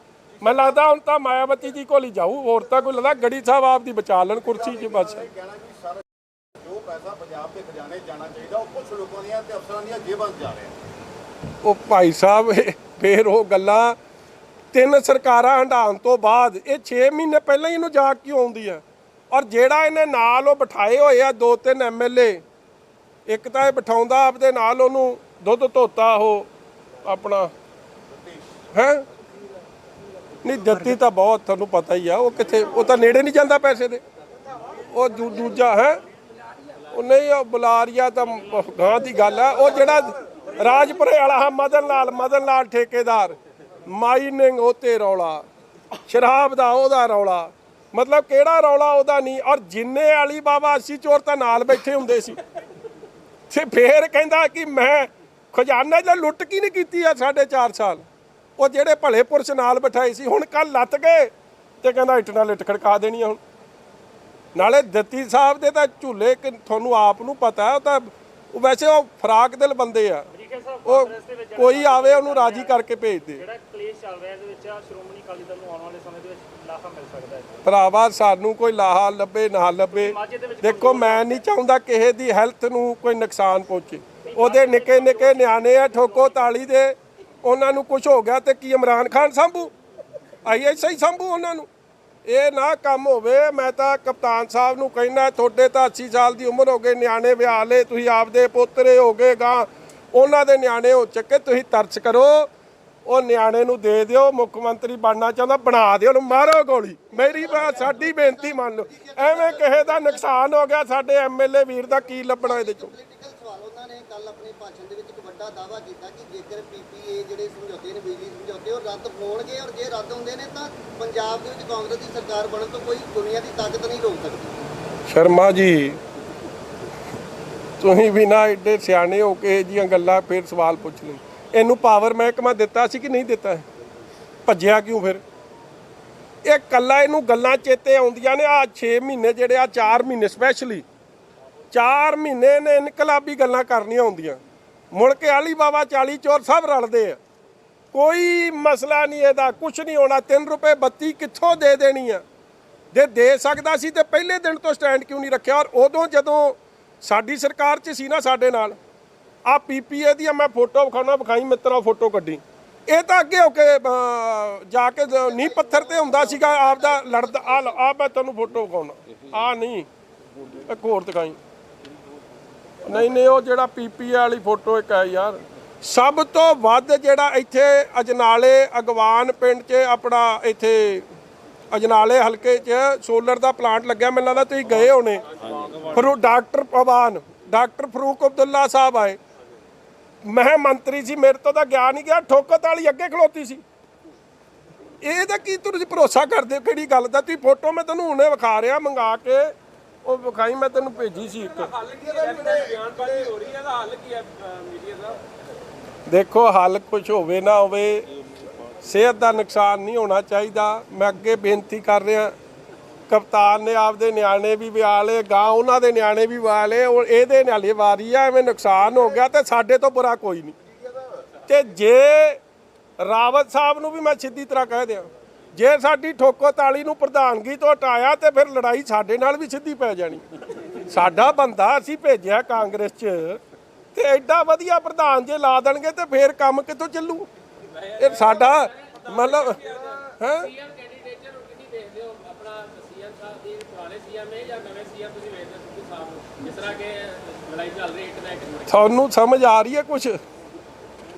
ਮੈਨੂੰ ਲੱਗਦਾ ਹੁਣ ਤਾਂ ਮਾਇਆਵਤੀ ਜੀ ਕੋਲ ਹੀ ਜਾਊ, ਹੋਰ ਤਾਂ ਕੋਈ ਲੱਗਦਾ ਗੜੀ ਸਾਹਿਬ ਆਪ ਦੀ ਬਚਾ ਲੈਣ ਕੁਰਸੀ 'ਚ ਬਸ। ਜੋ ਪੈਸਾ ਪੰਜਾਬ ਦੇ ਖਜ਼ਾਨੇ ਜਾਣਾ ਚਾਹੀਦਾ ਉਹ ਕੁਝ ਲੋਕਾਂ ਦੀਆਂ ਤੇ ਅਫਸਰਾਂ ਦੀਆਂ ਜੇਬਾਂ 'ਚ ਜਾ ਰਿਹਾ। ਉਹ ਭਾਈ ਸਾਹਿਬ ਫਿਰ ਉਹ ਗੱਲਾਂ 3 ਸਰਕਾਰਾਂ ਹੰਢਾਉਣ ਤੋਂ ਬਾਅਦ ਇਹ 6 ਮਹੀਨੇ ਪਹਿਲਾਂ ਹੀ ਇਹਨੂੰ ਜਾਗ ਕਿਉਂ ਆਉਂਦੀ ਆ? ਔਰ ਜਿਹੜਾ ਇਹਨੇ ਨਾਲ ਉਹ ਬਿਠਾਏ ਹੋਏ ਆ 2-3 MLA, ਇੱਕ ਤਾਂ ਇਹ ਬਿਠਾਉਂਦਾ ਆਪਦੇ ਨਾਲ ਉਹਨੂੰ ਦੁੱਧ ਧੋਤਾ ਉਹ ਆਪਣਾ ਹੈ ਨਹੀਂ ਦਿੱਤੀ ਤਾਂ ਬਹੁਤ ਤੁਹਾਨੂੰ ਪਤਾ ਹੀ ਆ, ਉਹ ਕਿੱਥੇ, ਉਹ ਤਾਂ ਨੇੜੇ ਨਹੀਂ ਜਾਂਦਾ ਪੈਸੇ ਦੇ। ਉਹ ਦੂਜਾ ਹੈ ਉਹ ਨਹੀਂ, ਉਹ ਬੁਲਾਰੀਆ ਤਾਂ ਗਾਂ ਦੀ ਗੱਲ ਆ। ਉਹ ਜਿਹੜਾ ਰਾਜਪੁਰੇ ਵਾਲਾ ਮਦਨ ਲਾਲ ਠੇਕੇਦਾਰ, ਮਾਈਨਿੰਗ ਉਹ ਤੇ ਰੌਲਾ, ਸ਼ਰਾਬ ਦਾ ਉਹਦਾ ਰੌਲਾ, ਮਤਲਬ ਕਿਹੜਾ ਰੌਲਾ ਉਹਦਾ ਨਹੀਂ। ਔਰ ਜਿੰਨੇ ਅਲੀ ਬਾਬਾ 80 ਚੋਰ ਤਾਂ ਨਾਲ ਬੈਠੇ ਹੁੰਦੇ ਸੀ ਤੇ ਫੇਰ ਕਹਿੰਦਾ ਕਿ ਮੈਂ ਖਜ਼ਾਨਾ ਜਾਂ ਲੁੱਟ ਕੀ ਨਹੀਂ ਕੀਤੀ ਆ 4.5 ਸਾਲ। ਉਹ ਜਿਹੜੇ ਭਲੇ ਪੁਰਸ਼ ਨਾਲ ਬਿਠਾਏ ਸੀ ਹੁਣ ਕੱਲ ਲੱਤ ਗਏ ਤੇ ਕਹਿੰਦਾ ਇੱਟ ਨਾਲ ਇੱਟ ਖੜਕਾ ਦੇਣੀ ਆ। ਹੁਣ ਨਾਲੇ ਦਿੱਤੀ ਸਾਹਿਬ ਦੇ ਤਾਂ ਝੂਲੇ ਤੁਹਾਨੂੰ ਆਪ ਨੂੰ ਪਤਾ, ਉਹ ਤਾਂ ਵੈਸੇ ਉਹ ਫਰਾਕ ਦਿਲ ਬੰਦੇ ਆ, ਉਹ ਕੋਈ ਆਵੇ ਉਹਨੂੰ ਰਾਜੀ ਕਰਕੇ ਭੇਜ ਦੇ। ਜਿਹੜਾ ਕਲੇਸ਼ ਚੱਲ ਰਿਹਾ ਇਹਦੇ ਵਿੱਚ ਸ਼੍ਰੋਮਣੀ ਅਕਾਲੀ ਦਲ ਨੂੰ ਆਉਣ ਵਾਲੇ ਸਮੇਂ ਦੇ ਵਿੱਚ ਲਾਹਾ ਮਿਲ ਸਕਦਾ ਹੈ। ਭਰਾਵਾ ਸਾਨੂੰ ਕੋਈ ਲਾਹਾ ਲੱਭੇ ਨਾ ਲੱਭੇ, ਦੇਖੋ ਮੈਂ ਨਹੀਂ ਚਾਹੁੰਦਾ ਕਿਸੇ ਦੀ ਹੈਲਥ ਨੂੰ ਕੋਈ ਨੁਕਸਾਨ ਪਹੁੰਚੇ। ਉਹਦੇ ਨਿੱਕੇ ਨਿੱਕੇ ਨਿਆਣੇ ਆ ਠੋਕੋ ਤਾਲੀ ਦੇ, ਉਹਨਾਂ ਨੂੰ ਕੁਝ ਹੋ ਗਿਆ ਤੇ ਕੀ ਇਮਰਾਨ ਖਾਨ ਸੰਭੂ, ISI ਸੰਭੂ ਉਹਨਾਂ ਨੂੰ? ਇਹ ਨਾ ਕੰਮ ਹੋਵੇ। ਮੈਂ ਤਾਂ ਕਪਤਾਨ ਸਾਹਿਬ ਨੂੰ ਕਹਿਣਾ, ਤੁਹਾਡੇ ਤਾਂ 80 ਸਾਲ ਦੀ ਉਮਰ ਹੋ ਗਈ, ਨਿਆਣੇ ਵਿਆਹ ਲਏ, ਤੁਸੀਂ ਆਪਦੇ ਪੋਤਰੇ ਹੋ ਗਏ ਗਾਂ, ਉਹਨਾਂ ਦੇ ਨਿਆਣੇ ਹੋ ਚੱਕੇ, ਤੁਸੀਂ ਤਰਸ ਕਰੋ, ਉਹ ਨਿਆਣੇ ਨੂੰ ਦੇ ਦਿਓ। ਮੁੱਖ ਮੰਤਰੀ ਬਣਨਾ ਚਾਹੁੰਦਾ ਬਣਾ ਦਿਓ, ਉਹਨੂੰ ਮਾਰੋ ਗੋਲੀ। ਮੇਰੀ ਬਾਤ, ਸਾਡੀ ਬੇਨਤੀ ਮੰਨ ਲਓ। ਐਵੇਂ ਕਿਸੇ ਦਾ ਨੁਕਸਾਨ ਹੋ ਗਿਆ ਸਾਡੇ MLA ਵੀਰ ਦਾ ਕੀ ਲੱਭਣਾ ਇਹਦੇ ਚੋਂ? ਪੋਲੀਟੀਕਲ ਸਵਾਲ ਉਹਨਾਂ ਨੇ ਕੱਲ ਆਪਣੇ ਭਾਸ਼ਣ ਦੇ ਵਿੱਚ ਇੱਕ ਵੱਡਾ ਦਾਅਵਾ ਕੀਤਾ ਕਿ ਜੇਕਰ PPA ਜਿਹੜੇ ਸਮਝੌਤੇ ਨੇ, ਬਿਜਲੀ ਸਮਝੌਤੇ, ਉਹ ਰੱਦ ਹੋਣਗੇ, ਔਰ ਜੇ ਰੱਦ ਹੁੰਦੇ ਨੇ ਤਾਂ ਪੰਜਾਬ ਦੇ ਵਿੱਚ ਕਾਂਗਰਸ ਦੀ ਸਰਕਾਰ ਬਣਨ ਤੋਂ ਕੋਈ ਦੁਨੀਆ ਦੀ ਤਾਕਤ ਨਹੀਂ ਰੋਕ ਸਕਦੀ। ਸ਼ਰਮਾ ਜੀ ਤੁਸੀਂ ਵੀ ਨਾ ਏਡੇ ਸਿਆਣੇ ਹੋ ਕੇ ਇਹ ਜੀਆਂ ਗੱਲਾਂ ਫਿਰ ਸਵਾਲ ਪੁੱਛ ਲਓ। ਇਹਨੂੰ ਪਾਵਰ ਮਹਿਕਮਾ ਦਿੱਤਾ ਸੀ ਕਿ ਨਹੀਂ ਦਿੱਤਾ? ਭੱਜਿਆ ਕਿਉਂ ਫਿਰ? ਇਹ ਕੱਲਾ ਇਹਨੂੰ ਗੱਲਾਂ ਚੇਤੇ ਆਉਂਦੀਆਂ ਨੇ। ਆ 6 ਮਹੀਨੇ ਜਿਹੜੇ ਆ 4 ਮਹੀਨੇ ਸਪੈਸ਼ਲੀ 4 ਮਹੀਨੇ ਨੇ ਇਨਕਲਾਬੀ ਗੱਲਾਂ ਕਰਨੀਆਂ ਹੁੰਦੀਆਂ। ਮੁੜ ਕੇ ਅਲੀ ਬਾਬਾ 40 ਚੋਰ ਸਭ ਰਲਦੇ ਆ। ਕੋਈ ਮਸਲਾ ਨਹੀਂ ਇਹਦਾ, ਕੁਛ ਨਹੀਂ ਹੋਣਾ। 3 ਰੁਪਏ ਬੱਤੀ ਕਿੱਥੋਂ ਦੇ ਦੇਣੀ ਆ? ਜੇ ਦੇ ਸਕਦਾ ਸੀ ਤੇ ਪਹਿਲੇ ਦਿਨ ਤੋਂ ਸਟੈਂਡ ਕਿਉਂ ਨਹੀਂ ਰੱਖਿਆ? ਔਰ ਉਦੋਂ ਜਦੋਂ ਸਾਡੀ ਸਰਕਾਰ 'ਚ ਸੀ ਨਾ ਸਾਡੇ ਨਾਲ, ਆ PPA ਦੀ ਮੈਂ ਫੋਟੋ ਵਿਖਾਉਣਾ, ਵਿਖਾਈ ਮਿੱਤਰਾ ਫੋਟੋ ਕੱਢੀ। ਇਹ ਤਾਂ ਅੱਗੇ ਹੋ ਕੇ ਜਾ ਕੇ ਨੀਂਹ ਪੱਥਰ ਤੇ ਹੁੰਦਾ ਸੀਗਾ ਆਪਦਾ ਲੜਦਾ। ਆ ਮੈਂ ਤੁਹਾਨੂੰ ਫੋਟੋ ਵਿਖਾਉਣਾ, ਆ ਨਹੀਂ ਇੱਕ ਹੋਰ ਦਿਖਾਈ। ਨਹੀਂ ਉਹ ਜਿਹੜਾ PPA ਵਾਲੀ ਫੋਟੋ ਇੱਕ ਹੈ ਯਾਰ। ਸਭ ਤੋਂ ਵੱਧ ਜਿਹੜਾ ਇੱਥੇ ਅਜਨਾਲੇ ਅਗਵਾਨ ਪਿੰਡ 'ਚ ਆਪਣਾ ਇੱਥੇ ਅਜਨਾਲੇ ਹਲਕੇ 'ਚ ਸੋਲਰ ਦਾ ਪਲਾਂਟ ਲੱਗਿਆ। ਮੈਨੂੰ ਲੱਗਦਾ ਤੁਸੀਂ ਗਏ ਹੋਣੇ। ਡਾਕਟਰ ਫਰੂਕ ਅਬਦੁੱਲਾ ਸਾਹਿਬ ਆਏ, ਮੈਂ ਮੰਤਰੀ ਸੀ, ਮੇਰੇ ਤੋਂ ਤਾਂ ਗਿਆ ਨਹੀਂ ਗਿਆ। ਠੋਕਤ ਵਾਲੀ ਅੱਗੇ ਖਲੋਤੀ ਸੀ। ਇਹਦਾ ਕੀ ਤੁਸੀਂ ਭਰੋਸਾ ਕਰਦੇ ਹੋ ਕਿਹੜੀ ਗੱਲ ਦਾ? ਤੁਸੀਂ ਫੋਟੋ ਮੈਂ ਤੁਹਾਨੂੰ ਹੁਣੇ ਵਿਖਾ ਰਿਹਾ, ਮੰਗਾ ਕੇ ਉਹ ਵਿਖਾਈ, ਮੈਂ ਤੈਨੂੰ ਭੇਜੀ ਸੀ ਇੱਕ। ਦੇਖੋ ਹੱਲ ਕੁਝ ਹੋਵੇ ਨਾ ਹੋਵੇ, ਸਿਹਤ ਦਾ ਨੁਕਸਾਨ ਨਹੀਂ ਹੋਣਾ ਚਾਹੀਦਾ। ਮੈਂ ਅੱਗੇ ਬੇਨਤੀ ਕਰ ਰਿਹਾ, ਕਪਤਾਨ ਨੇ ਆਪਦੇ ਨਿਆਣੇ ਵੀ ਵਿਆਹ ਲਏ, ਗਾਂ ਉਹਨਾਂ ਦੇ ਨਿਆਣੇ ਵੀ ਵਿਆਹ ਲਏ, ਇਹਦੇ ਨਾਲੇ ਵਾਰੀ ਆ। ਐਵੇਂ ਨੁਕਸਾਨ ਹੋ ਗਿਆ ਤੇ ਸਾਡੇ ਤੋਂ ਬੁਰਾ ਕੋਈ ਨਹੀਂ। ਤੇ ਜੇ ਰਾਵਤ ਸਾਹਿਬ ਨੂੰ ਵੀ ਮੈਂ ਸਿੱਧੀ ਤਰ੍ਹਾਂ ਕਹਿ ਦਿਆਂ, ਜੇ ਸਾਡੀ ਠੋਕੋ ਤਾਲੀ ਨੂੰ ਪ੍ਰਧਾਨਗੀ ਤੋਂ ਹਟਾਇਆ ਤੇ ਫਿਰ ਲੜਾਈ ਸਾਡੇ ਨਾਲ ਵੀ ਸਿੱਧੀ ਪੈ ਜਾਣੀ। ਸਾਡਾ ਬੰਦਾ ਅਸੀਂ ਭੇਜਿਆ ਕਾਂਗਰਸ 'ਚ ਤੇ ਐਡਾ ਵਧੀਆ ਪ੍ਰਧਾਨ ਜੇ ਲਾ ਦੇਣਗੇ ਤੇ ਫਿਰ ਕੰਮ ਕਿੱਥੋਂ ਚੱਲੂ? ਇਹ ਸਾਡਾ ਮਤਲਬ ਹੈ ਤੁਹਾਨੂੰ ਸਮਝ ਆ ਰਹੀ ਹੈ ਕੁਛ?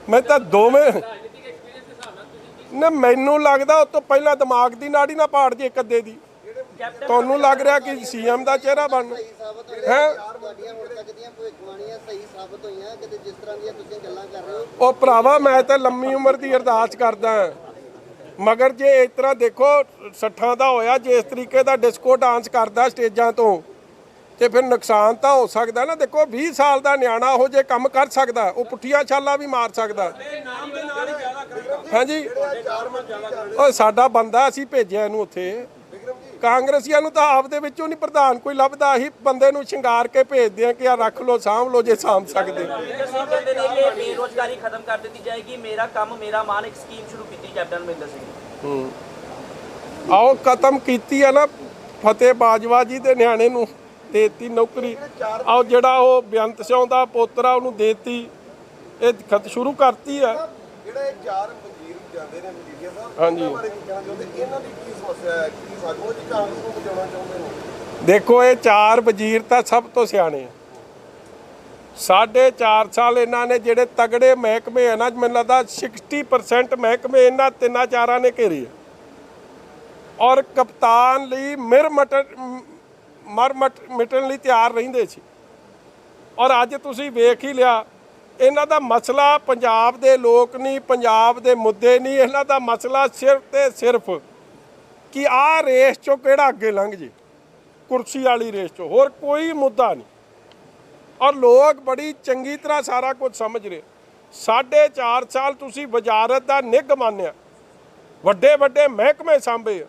ਮੈਂ ਤਾਂ ਦੋਵੇਂ ਨਾ, ਮੈਨੂੰ ਲੱਗਦਾ ਉਹ ਤੋਂ ਪਹਿਲਾਂ ਦਿਮਾਗ ਦੀ ਨਾੜੀ ਨਾ ਪਾੜ ਜੇ ਇੱਕ ਅੱਧੇ ਦੀ। ਤੁਹਾਨੂੰ ਲੱਗ ਰਿਹਾ ਕਿ ਸੀਐਮ ਦਾ ਚਿਹਰਾ ਬਣ ਹੈ? ਤੁਹਾਡੀਆਂ ਹੁਣ ਤੱਕ ਦੀਆਂ ਭਵਿੱਖਬਾਣੀਆਂ ਸਹੀ ਸਾਬਤ ਹੋਈਆਂ ਕਿਤੇ ਜਿਸ ਤਰ੍ਹਾਂ ਦੀਆਂ ਤੁਸੀਂ ਗੱਲਾਂ ਕਰ ਰਹੇ ਹੋ? ਉਹ ਭਰਾਵਾ ਮੈਂ ਤਾਂ ਲੰਮੀ ਉਮਰ ਦੀ ਅਰਦਾਸ ਕਰਦਾ, ਮਗਰ ਜੇ ਇਸ ਤਰ੍ਹਾਂ ਦੇਖੋ 60 ਦਾ ਹੋਇਆ, ਜੇ ਇਸ ਤਰੀਕੇ ਦਾ ਡਿਸਕੋ ਡਾਂਸ ਕਰਦਾ ਸਟੇਜਾਂ ਤੋਂ ਤੇ ਫਿਰ ਨੁਕਸਾਨ ਤਾਂ ਹੋ ਸਕਦਾ ਨਾ। ਦੇਖੋ 20 ਸਾਲ ਦਾ ਨਿਆਣਾ ਉਹ ਜੇ ਕੰਮ ਕਰ ਸਕਦਾ, ਉਹ ਪੁੱਠੀਆਂ ਛਾਲਾਂ ਵੀ ਮਾਰ ਸਕਦਾ। ਹਾਂਜੀ, ਉਹ ਸਾਡਾ ਬੰਦਾ, ਅਸੀਂ ਭੇਜਿਆ ਇਹਨੂੰ ਉੱਥੇ। ਕਾਂਗਰਸੀਆਂ ਨੂੰ ਤਾਂ ਆਪਦੇ ਵਿੱਚੋਂ ਨਹੀਂ ਪ੍ਰਧਾਨ ਕੋਈ ਲੱਭਦਾ, ਅਸੀਂ ਬੰਦੇ ਨੂੰ ਸ਼ਿੰਗਾਰ ਕੇ ਭੇਜਦੇ ਆ ਕਿ ਆ ਰੱਖ ਲਓ, ਸਾਂਭ ਲਓ ਜੇ ਸਾਂਭ ਸਕਦੇ। ਬੇਰੁਜ਼ਗਾਰੀ ਖਤਮ ਕਰ ਦਿੱਤੀ ਜਾਏਗੀ, ਮੇਰਾ ਕੰਮ ਮੇਰਾ ਮਾਨ ਇੱਕ ਸਕੀਮ ਸ਼ੁਰੂ ਕੀਤੀ ਕੈਪਟਨ ਅਮਰਿੰਦਰ ਸਿੰਘ। ਆਓ ਖਤਮ ਕੀਤੀ ਆ ਨਾ, ਫਤਿਹ ਬਾਜਵਾ ਜੀ ਦੇ ਨਿਆਣੇ ਨੂੰ ਦੇਤੀ ਨੌਕਰੀ। ਆਓ ਜਿਹੜਾ ਉਹ ਬੇਅੰਤ ਸਿੰਘ ਦਾ ਪੋਤਰਾ ਉਹਨੂੰ ਦੇਤੀ, ਇਹ ਖਤ ਸ਼ੁਰੂ ਕਰਤੀ ਆ। ਜਿਹੜੇ 4 ਵਜ਼ੀਰ ਜਾਂਦੇ ਨੇ ਮਜੀਠੀਆ ਸਾਹਿਬ, ਹਾਂਜੀ, ਇਹਨਾਂ ਬਾਰੇ ਕੀ ਕਹਿਣਾ ਚਾਹੁੰਦੇ? ਇਹਨਾਂ ਦੀ ਕੀ ਸਮੱਸਿਆ ਹੈ? ਕੀ ਸਾਨੂੰ ਜੀ ਕਾਂਗਰਸ ਨੂੰ ਬਚਾਉਣਾ ਚਾਹੁੰਦੇ ਨੇ? ਦੇਖੋ ਇਹ 4 ਵਜ਼ੀਰ ਤਾਂ ਸਭ ਤੋਂ ਸਿਆਣੇ ਆ। 4.5 ਸਾਲ ਇਹਨਾਂ ਨੇ ਜਿਹੜੇ ਤਗੜੇ ਮਹਿਕਮੇ ਆ ਨਾ, ਮੈਨੂੰ ਲੱਗਦਾ 60% ਮਹਿਕਮੇ ਇਹਨਾਂ 3-4 ਨੇ ਘੇਰੇ ਆ। ਔਰ ਕਪਤਾਨ ਲਈ ਮਰ ਮਿਟਣ ਲਈ ਤਿਆਰ ਰਹਿੰਦੇ ਸੀ। ਔਰ ਅੱਜ ਤੁਸੀਂ ਵੇਖ ਹੀ ਲਿਆ, ਇਹਨਾਂ ਦਾ ਮਸਲਾ ਪੰਜਾਬ ਦੇ ਲੋਕ ਨਹੀਂ, ਪੰਜਾਬ ਦੇ ਮੁੱਦੇ ਨਹੀਂ, ਇਹਨਾਂ ਦਾ ਮਸਲਾ ਸਿਰਫ ਤੇ ਸਿਰਫ ਕਿ ਆਹ ਰੇਸ 'ਚੋਂ ਕਿਹੜਾ ਅੱਗੇ ਲੰਘ ਜੇ, ਕੁਰਸੀ ਵਾਲੀ ਰੇਸ 'ਚੋਂ, ਹੋਰ ਕੋਈ ਮੁੱਦਾ ਨਹੀਂ। ਔਰ ਲੋਕ ਬੜੀ ਚੰਗੀ ਤਰ੍ਹਾਂ ਸਾਰਾ ਕੁਝ ਸਮਝ ਰਹੇ। 4.5 ਸਾਲ ਤੁਸੀਂ ਵਜ਼ਾਰਤ ਦਾ ਨਿੱਘ ਮਾਨਿਆ, ਵੱਡੇ ਵੱਡੇ ਮਹਿਕਮੇ ਸਾਂਭੇ,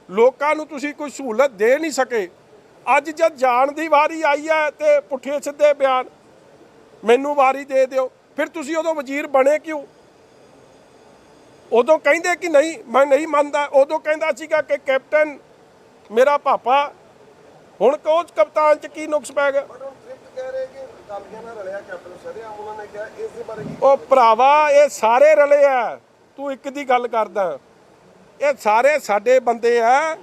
ਲੋਕਾਂ ਨੂੰ ਤੁਸੀਂ ਕੋਈ ਸਹੂਲਤ ਦੇ ਨਹੀਂ ਸਕੇ। ਅੱਜ ਜਦ ਜਾਣ ਦੀ ਵਾਰੀ ਆਈ ਹੈ ਤੇ ਪੁੱਠੇ ਸਿੱਧੇ ਬਿਆਨ, ਮੈਨੂੰ ਵਾਰੀ ਦੇ ਦਿਓ। ਫਿਰ ਤੁਸੀਂ ਉਦੋਂ ਵਜ਼ੀਰ ਬਣੇ ਕਿਉਂ? ਉਦੋਂ ਕਹਿੰਦੇ ਕਿ ਨਹੀਂ ਮੈਂ ਨਹੀਂ ਮੰਨਦਾ, ਉਦੋਂ ਕਹਿੰਦਾ ਸੀਗਾ ਕਿ ਕੈਪਟਨ ਮੇਰਾ ਪਾਪਾ। ਹੁਣ ਕੋਚ ਕਪਤਾਨ 'ਚ ਕੀ ਨੁਕਸ ਪੈ ਗਿਆ? ਕਹਿ ਰਹੇ ਕਿ ਅਕਾਲੀਆਂ ਨਾਲ ਰਲਿਆ ਕੈਪਟਨ ਸ਼ਰਿਆ, ਉਹਨਾਂ ਨੇ ਕਿਹਾ ਇਸ ਦੇ ਬਾਰੇ ਕੀ? ਉਹ ਭਰਾਵਾ ਇਹ ਸਾਰੇ ਰਲੇ ਆ, ਤੂੰ ਇੱਕ ਦੀ ਗੱਲ ਕਰਦਾ, ਇਹ ਸਾਰੇ ਸਾਡੇ ਬੰਦੇ ਆ,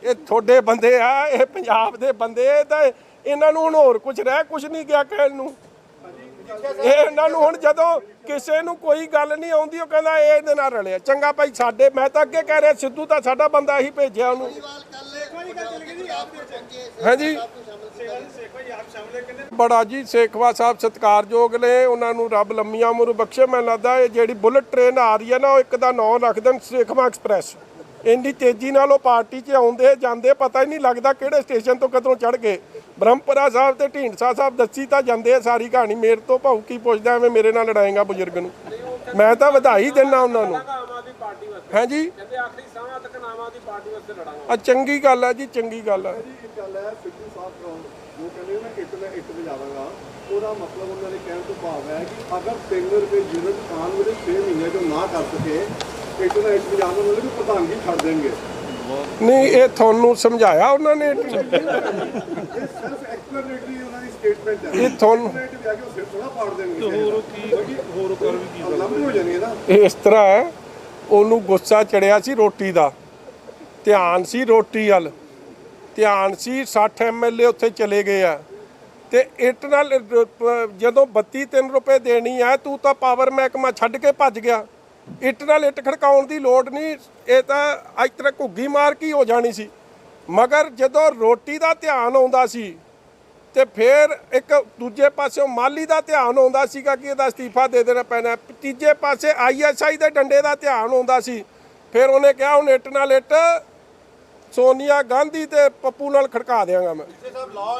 ਇਹ ਤੁਹਾਡੇ ਬੰਦੇ ਆ, ਇਹ ਪੰਜਾਬ ਦੇ ਬੰਦੇ। ਤਾਂ ਇਹਨਾਂ ਨੂੰ ਹੁਣ ਹੋਰ ਕੁਝ ਨਹੀਂ ਗਿਆ ਕਹਿਣ ਨੂੰ। ਇਹ ਇਹਨਾਂ ਨੂੰ ਹੁਣ ਜਦੋਂ ਕਿਸੇ ਨੂੰ ਕੋਈ ਗੱਲ ਨਹੀਂ ਆਉਂਦੀ, ਉਹ ਕਹਿੰਦਾ ਇਹ ਇਹਦੇ ਨਾਲ ਰਲਿਆ। ਚੰਗਾ ਭਾਈ, ਸਾਡੇ ਮੈਂ ਤਾਂ ਅੱਗੇ ਕਹਿ ਰਿਹਾ ਸਿੱਧੂ ਤਾਂ ਸਾਡਾ ਬੰਦਾ ਹੀ ਭੇਜਿਆ ਉਹਨੂੰ। ਹਾਂਜੀ, ਬੜਾ ਜੀ ਸੇਖਵਾ ਸਾਹਿਬ ਸਤਿਕਾਰਯੋਗ ਨੇ, ਉਹਨਾਂ ਨੂੰ ਰੱਬ ਲੰਮੀਆਂ ਉਮਰ ਬਖਸ਼ੇ। ਮੈਨੂੰ ਲੱਗਦਾ ਇਹ ਜਿਹੜੀ ਬੁਲਟ ਟ੍ਰੇਨ ਆ ਰਹੀ ਹੈ ਨਾ, ਉਹ ਇੱਕ ਦਾ ਨਾਂ ਰੱਖ ਦੇਣ ਸੇਖਵਾ ਐਕਸਪ੍ਰੈਸ। ਇੰਨੀ ਤੇਜ਼ੀ ਨਾਲ ਉਹ ਪਾਰਟੀ 'ਚ ਆਉਂਦੇ ਜਾਂਦੇ, ਪਤਾ ਹੀ ਨਹੀਂ ਲੱਗਦਾ ਕਿਹੜੇ ਸਟੇਸ਼ਨ ਤੋਂ ਕਦੋਂ ਚੜ੍ਹ ਗਏ। ਬ੍ਰਹਮਪੁਰਾ ਸਾਹਿਬ ਤੇ ਢੀਂਡਸਾ ਸਾਹਿਬ ਦੱਸੀ ਤਾਂ ਜਾਂਦੇ ਆ ਸਾਰੀ ਕਹਾਣੀ। ਮੇਰੇ ਤੋਂ ਭਾਊ ਕੀ ਪੁੱਛਦਾ, ਐਵੇਂ ਮੇਰੇ ਨਾਲ ਲੜਾਏਗਾ ਬਜ਼ੁਰਗ ਨੂੰ? ਮੈਂ ਤਾਂ ਵਧਾਈ ਦਿੰਦਾ ਉਹਨਾਂ ਨੂੰ। ਹਾਂਜੀ, ਆ ਚੰਗੀ ਗੱਲ ਹੈ ਜੀ, ਚੰਗੀ ਗੱਲ ਹੈ। ਗੱਲ ਹੈ ਸਿੱਧੂ ਸਾਹਿਬ ਤੋਂ ਉਹ ਕਹਿੰਦੇ ਮੈਂ ਇੱਟ ਵਜਾਵਾਂਗਾ, ਉਹਦਾ ਮਤਲਬ ਉਹਨਾਂ ਦੇ ਕਹਿਣ ਤੋਂ ਭਾਵ ਹੈ ਕਿ ਅਗਰ 3 ਰੁਪਏ ਯੂਨਿਟ ਆਉਣ ਵਾਲੇ 6 ਮਹੀਨੇ ਤੋਂ ਨਾ ਕਰ ਸਕੇ, ਇੱਟ ਵਜਾਉਣ ਵਾਲੇ ਵੀ ਪ੍ਰਧਾਨਗੀ ਛੱਡ ਦੇਣਗੇ। ਨਹੀਂ, ਇਹ ਤੁਹਾਨੂੰ ਸਮਝਾਇਆ ਉਹਨਾਂ ਨੇ? ਸੈਲਫ ਐਕਸਪਲੇਨੇਟਰੀ ਉਹਨਾਂ ਦੀ ਸਟੇਟਮੈਂਟ ਹੈ। ਇਹ ਤੁਹਾਨੂੰ ਸਿਰ ਥੋੜਾ ਪਾੜ ਦੇਣਗੇ, ਹੋਰ ਕਰ ਵੀ ਕੀ ਲੰਬੀ ਹੋ ਜਾਣੀ ਹੈ ਨਾ। ਇਸ ਤਰ੍ਹਾਂ ਹੈ, ਉਹਨੂੰ ਗੁੱਸਾ ਚੜਿਆ ਸੀ ਰੋਟੀ ਦਾ, ਧਿਆਨ ਸੀ ਰੋਟੀ ਵੱਲ, ਧਿਆਨ ਸੀ 60 MLA ਉੱਥੇ ਚਲੇ ਗਏ ਆ। ਤੇ ਇੱਟ ਨਾਲ ਜਦੋਂ 32-3 ਰੁਪਏ ਦੇਣੀ ਹੈ, ਤੂੰ ਤਾਂ ਪਾਵਰ ਮਹਿਕਮਾ ਛੱਡ ਕੇ ਭੱਜ ਗਿਆ। ਇੱਟ ਨਾਲ ਇੱਟ ਖੜਕਾਉਣ ਦੀ ਲੋੜ ਨਹੀਂ, ਇਹ ਤਾਂ ਅੱਜ ਤੱਕ ਘੁੱਗੀ ਮਾਰ ਕੇ ਹੋ ਜਾਣੀ ਸੀ। ਮਗਰ ਜਦੋਂ ਰੋਟੀ ਦਾ ਧਿਆਨ ਆਉਂਦਾ ਸੀ ਤੇ ਫਿਰ ਇੱਕ ਦੂਜੇ ਪਾਸਿਓਂ ਮਾਲੀ ਦਾ ਧਿਆਨ ਆਉਂਦਾ ਸੀਗਾ ਕਿ ਇਹਦਾ ਅਸਤੀਫਾ ਦੇ ਦੇਣਾ ਪੈਣਾ, ਤੀਜੇ ਪਾਸੇ ISI ਦੇ ਡੰਡੇ ਦਾ ਧਿਆਨ ਆਉਂਦਾ ਸੀ। ਫਿਰ ਉਹਨੇ ਕਿਹਾ ਹੁਣ ਇੱਟ ਨਾਲ ਇੱਟ ਸੋਨੀਆ ਗਾਂਧੀ ਤੇ ਪੱਪੂ ਨਾਲ ਖੜਕਾ ਦਿਆਂਗਾ ਮੈਂ।